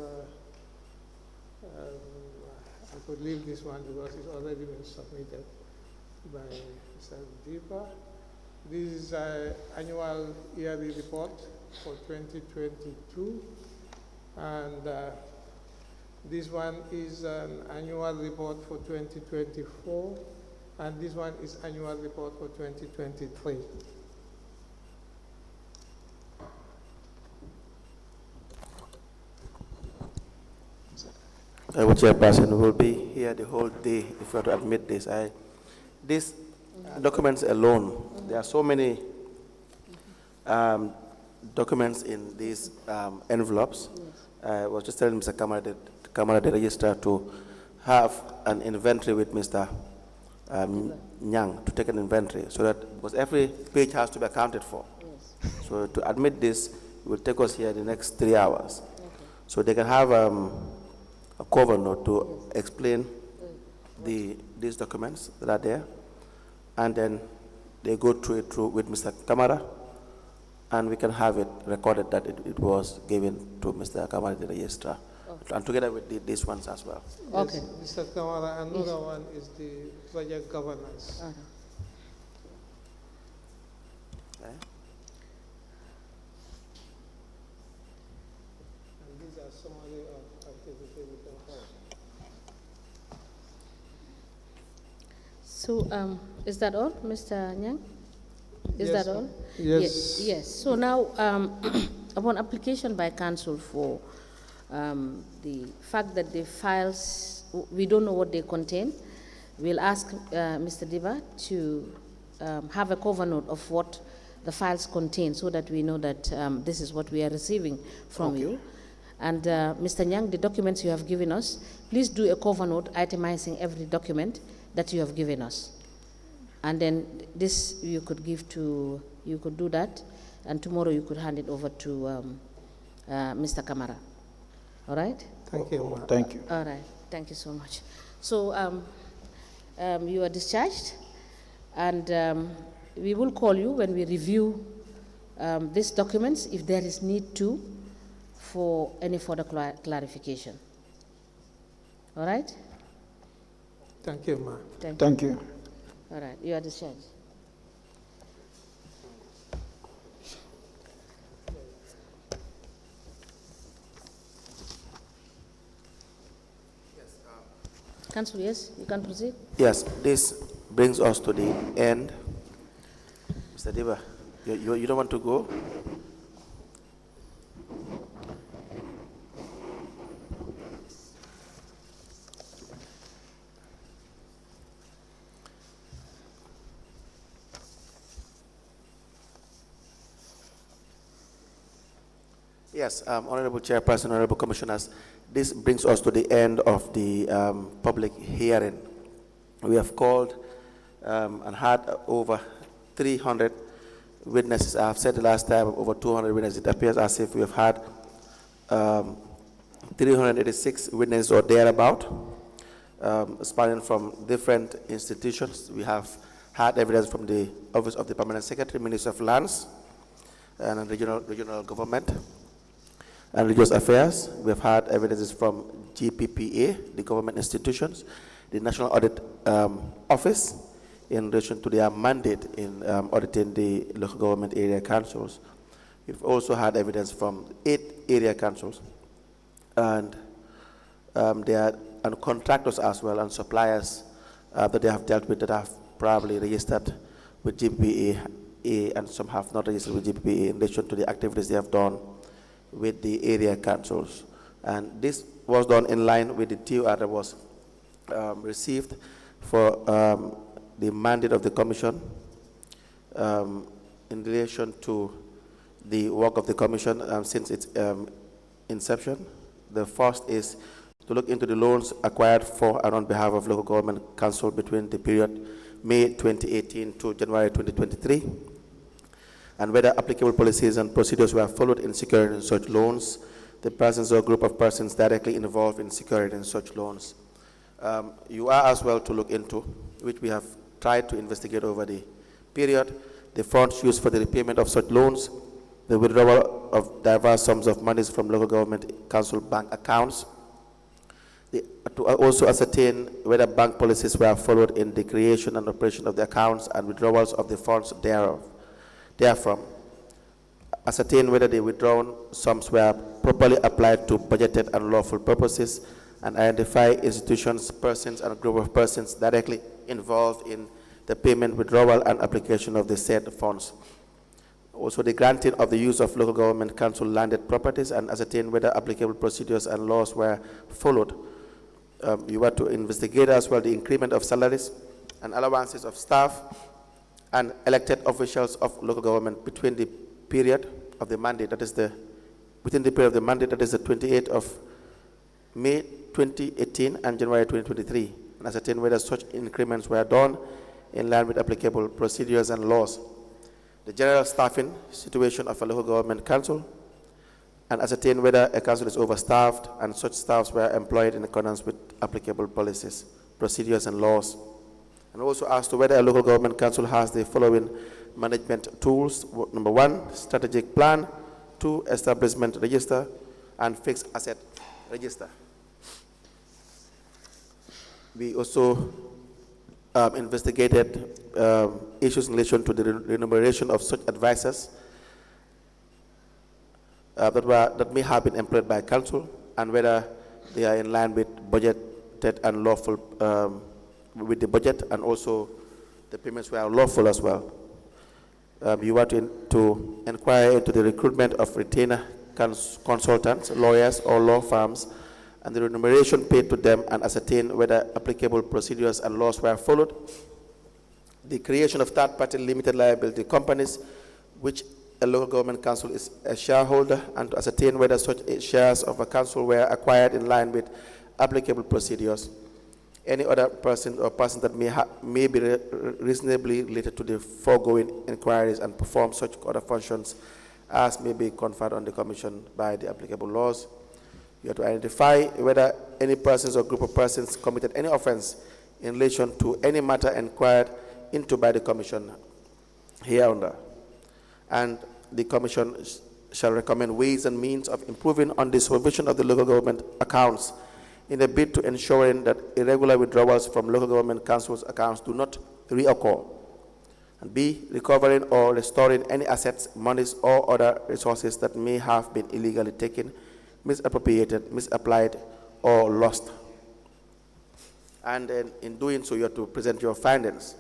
I could leave this one because it's already been submitted by Mr. Dibba. This is an annual yearly report for 2022, and this one is an annual report for 2024, and this one is annual report for 2023. Our chairperson will be here the whole day if we are to admit this. These documents alone, there are so many documents in these envelopes. I was just telling Mr. Kamara, the registrar, to have an inventory with Mr. Nyang, to take an inventory, so that, because every page has to be accounted for. Yes. So to admit this, it will take us here the next 3 hours. Okay. So they can have a cover note to explain these documents that are there, and then they go through it with Mr. Kamara, and we can have it recorded that it was given to Mr. Kamara, the registrar, and together with these ones as well. Okay. Yes, Mr. Kamara, another one is the project governance. Okay. And these are summary of activity we can have. So is that all, Mr. Nyang? Is Yes, that all? Yes. Yes. So now, upon application by council for the fact that the files, we don't know what they contain, we'll ask Mr. Dibba to have a cover note of what the files contain, so that we know that this is what we are receiving from you. And Mr. Nyang, the documents you have given us, please do a cover note itemizing every document that you have given us. And then this you could give to, you could do that, and tomorrow you could hand it over to Mr. Kamara. All right? Thank you. Thank you. All right. Thank you so much. So you are discharged, and we will call you when we review these documents if there is need to for any further clarification. All right? Thank you, ma'am. Thank you. All right. You are discharged. Council, yes, you can proceed. Yes, this brings us to the end. Mr. Dibba, you don't want to go? Yes, Honorable Chairperson, Honorable Commissioners, this brings us to the end of the public hearing. We have called and had over 300 witnesses. I have said the last time over 200 witnesses. It appears as if we have had 386 witnesses or thereabout, spanning from different institutions. We have had evidence from the Office of the Permanent Secretary, Ministry of Lands and Regional Government and Religious Affairs. We have had evidences from GPPA, the government institutions, the National Audit Office, in relation to their mandate in auditing the local government area councils. We've also had evidence from 8 area councils, and there are contractors as well, and suppliers that they have dealt with that have probably registered with GPPA, and some have not registered with GPPA in relation to the activities they have done with the area councils. And this was done in line with the TOR that was received for the mandate of the commission in relation to the work of the commission since its inception. The first is to look into the loans acquired for and on behalf of local government council between the period May 2018 to January 2023, and whether applicable policies and procedures were followed in securing such loans, the persons or group of persons directly involved in securing such loans. You are as well to look into, which we have tried to investigate over the period, the funds used for the repayment of such loans, the withdrawal of diverse sums of monies from local government council bank accounts, to also ascertain whether bank policies were followed in the creation and operation of the accounts and withdrawals of the funds therefrom, ascertain whether the withdrawn sums were properly applied to budgeted and lawful purposes, and identify institutions, persons, and a group of persons directly involved in the payment, withdrawal, and application of the said funds. Also, the granting of the use of local government council landed properties, and ascertain whether applicable procedures and laws were followed. You were to investigate as well the increment of salaries and allowances of staff and elected officials of local government between the period of the mandate, that is within the period of the mandate, that is the 28th of May 2018 and January 2023, and ascertain whether such increments were done in line with applicable procedures and laws. The general staffing situation of a local government council, and ascertain whether a council is overstaffed and such staffs were employed in accordance with applicable policies, procedures, and laws. And also as to whether a local government council has the following management tools: number 1, strategic plan; 2, establishment register; and fixed asset register. We also investigated issues in relation to the remuneration of such advisors that may have been employed by council, and whether they are in line with budgeted and lawful with the budget, and also the payments were lawful as well. You were to inquire into the recruitment of retainer consultants, lawyers, or law firms, and the remuneration paid to them, and ascertain whether applicable procedures and laws were followed. The creation of third-party limited liability companies, which a local government council is a shareholder, and to ascertain whether such shares of a council were acquired in line with applicable procedures. Any other person or persons that may be reasonably related to the foregoing inquiries and perform such other functions as may be conferred on the commission by the applicable laws. You have to identify whether any persons or group of persons committed any offense in relation to any matter inquired into by the commission hereunder. And the commission shall recommend ways and means of improving on the supervision of the local government accounts in a bid to ensuring that irregular withdrawals from local government councils' accounts do not reoccur. And B, recovering or restoring any assets, monies, or other resources that may have been illegally taken, misappropriated, misapplied, or lost. And then in doing so, you have to present your findings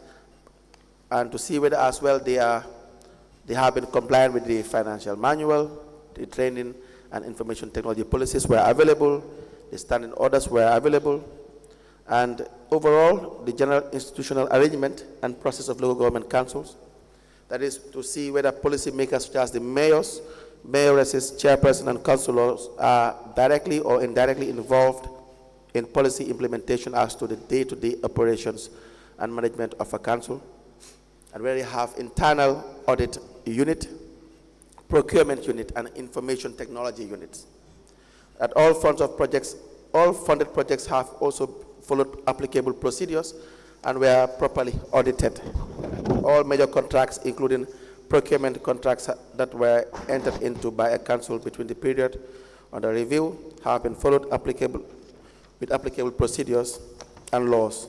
and to see whether as well they have been compliant with the financial manual, the training and information technology policies were available, the standing orders were available, and overall, the general institutional arrangement and process of local government councils. That is to see whether policymakers such as the mayors, mayoresses, chairperson, and councillors are directly or indirectly involved in policy implementation as to the day-to-day operations and management of a council, and where they have internal audit unit, procurement unit, and information technology units. At all fronts of projects, all funded projects have also followed applicable procedures and were properly audited. All major contracts, including procurement contracts that were entered into by a council between the period under review, have been followed with applicable procedures and laws.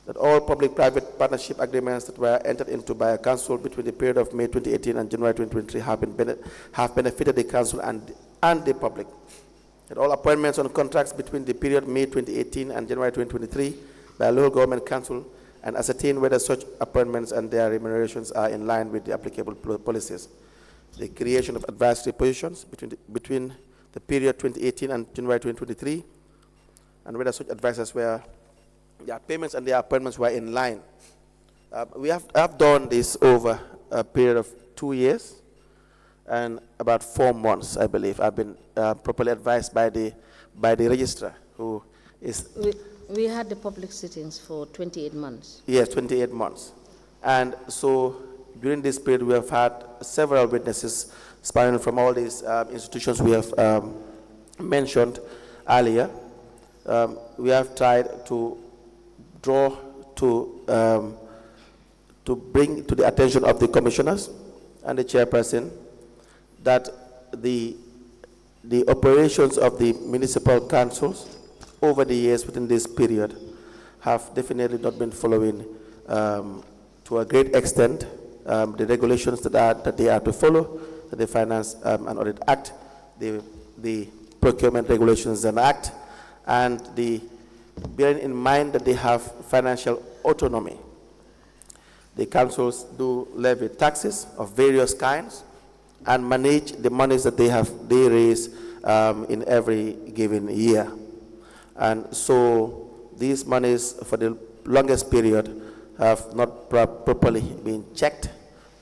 That all public-private partnership agreements that were entered into by a council between the period of May 2018 and January 2023 have benefited the council and the public. That all appointments on contracts between the period May 2018 and January 2023 by a local government council, and ascertain whether such appointments and their remunerations are in line with the applicable policies. The creation of advisory positions between the period 2018 and January 2023, and whether such advisors were, their payments and their appointments were in line. We have done this over a period of 2 years and about 4 months, I believe. I've been properly advised by the registrar, who is... We had the public sittings for 28 months. Yes, 28 months. And so during this period, we have had several witnesses spanning from all these institutions we have mentioned earlier. We have tried to draw to bring to the attention of the commissioners and the chairperson that the operations of the municipal councils over the years within this period have definitely not been following to a great extent the regulations that they are to follow, the Finance and Audit Act, the Procurement Regulations and Act, and bearing in mind that they have financial autonomy. The councils do levy taxes of various kinds and manage the monies that they raise in every given year. And so these monies for the longest period have not properly been checked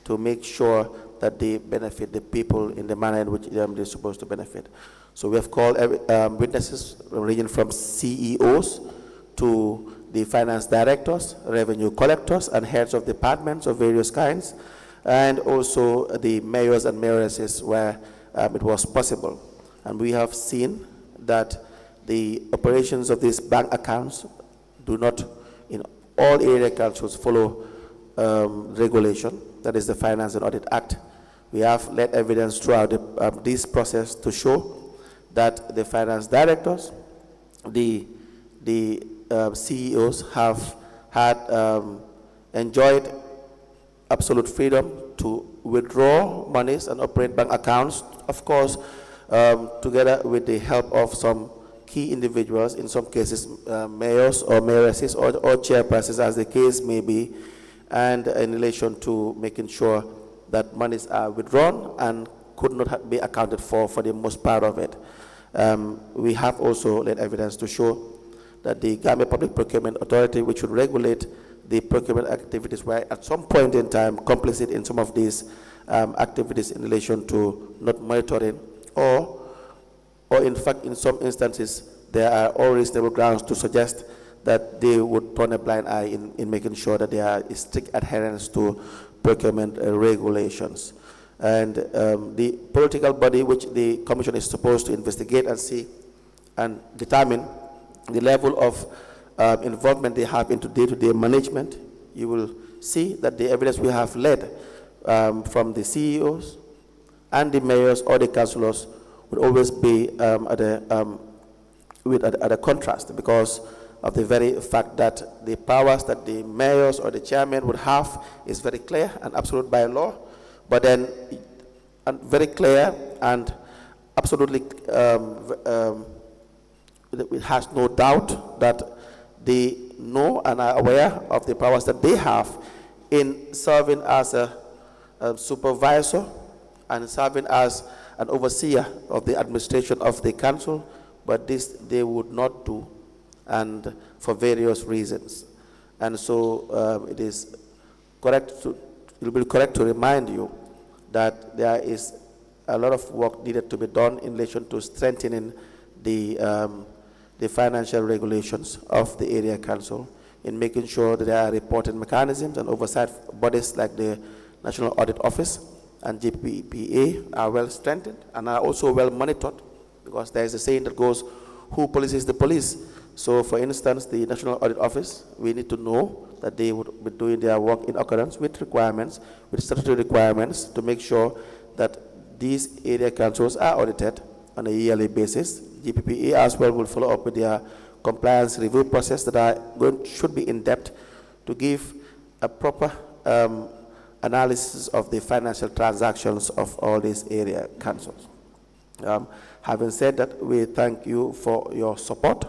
to make sure that they benefit the people in the manner in which they're supposed to benefit. So we have called witnesses ranging from CEOs to the finance directors, revenue collectors, and heads of departments of various kinds, and also the mayors and mayoresses where it was possible. And we have seen that the operations of these bank accounts do not, in all area councils, follow regulation, that is the Finance and Audit Act. We have led evidence throughout this process to show that the finance directors, the CEOs have had enjoyed absolute freedom to withdraw monies and operate bank accounts, of course, together with the help of some key individuals, in some cases mayors or mayoresses or chairpersons, as the case may be, and in relation to making sure that monies are withdrawn and could not be accounted for the most part of it. We have also led evidence to show that the Gambia Public Procurement Authority, which should regulate the procurement activities, were at some point in time complicit in some of these activities in relation to not monitoring, or in fact, in some instances, there are all reasonable grounds to suggest that they would turn a blind eye in making sure that there are strict adherence to procurement regulations. And the political body which the Commission is supposed to investigate and see and determine the level of involvement they have into day-to-day management, you will see that the evidence we have led from the CEOs and the mayors or the councillors would always be at a contrast, because of the very fact that the powers that the mayors or the chairman would have is very clear and absolute by law, but then very clear and absolutely it has no doubt that they know and are aware of the powers that they have in serving as a supervisor and serving as an overseer of the administration of the council, but this they would not do, and for various reasons. And so it will be correct to remind you that there is a lot of work needed to be done in relation to strengthening the financial regulations of the area council, in making sure that there are reporting mechanisms and oversight bodies like the National Audit Office and GPPA are well strengthened and are also well monitored, because there is a saying that goes, who polices the police? So for instance, the National Audit Office, we need to know that they would be doing their work in accordance with requirements, with statutory requirements, to make sure that these area councils are audited on a yearly basis. GPPA as well will follow up with their compliance review process that should be in depth to give a proper analysis of the financial transactions of all these area councils. Having said that, we thank you for your support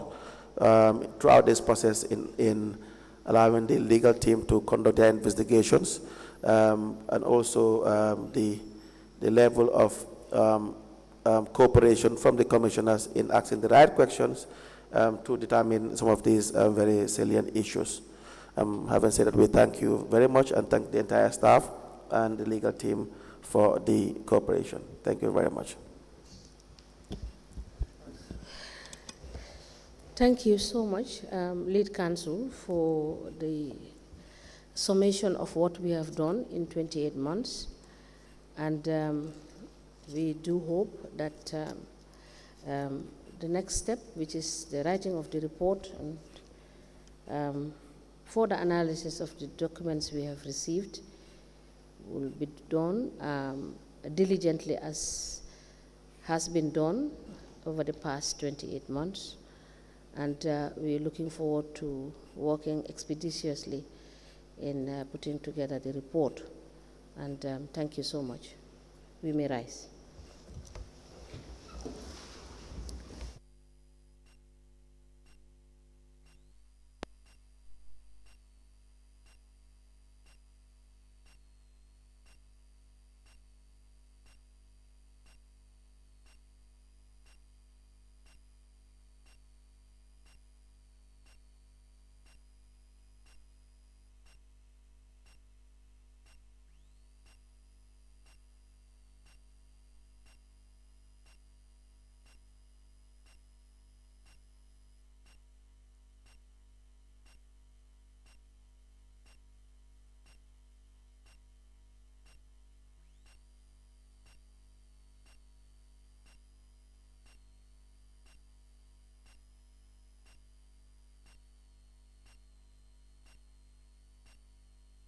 throughout this process in allowing the legal team to conduct their investigations, and also the level of cooperation from the commissioners in asking the right questions to determine some of these very salient issues. Having said that, we thank you very much and thank the entire staff and the legal team for the cooperation. Thank you very much. Thank you so much, Lead Counsel, for the summation of what we have done in 28 months. And we do hope that the next step, which is the writing of the report and further analysis of the documents we have received, will be done diligently as has been done over the past 28 months. And we're looking forward to working expeditiously in putting together the report. And thank you so much. We may rise.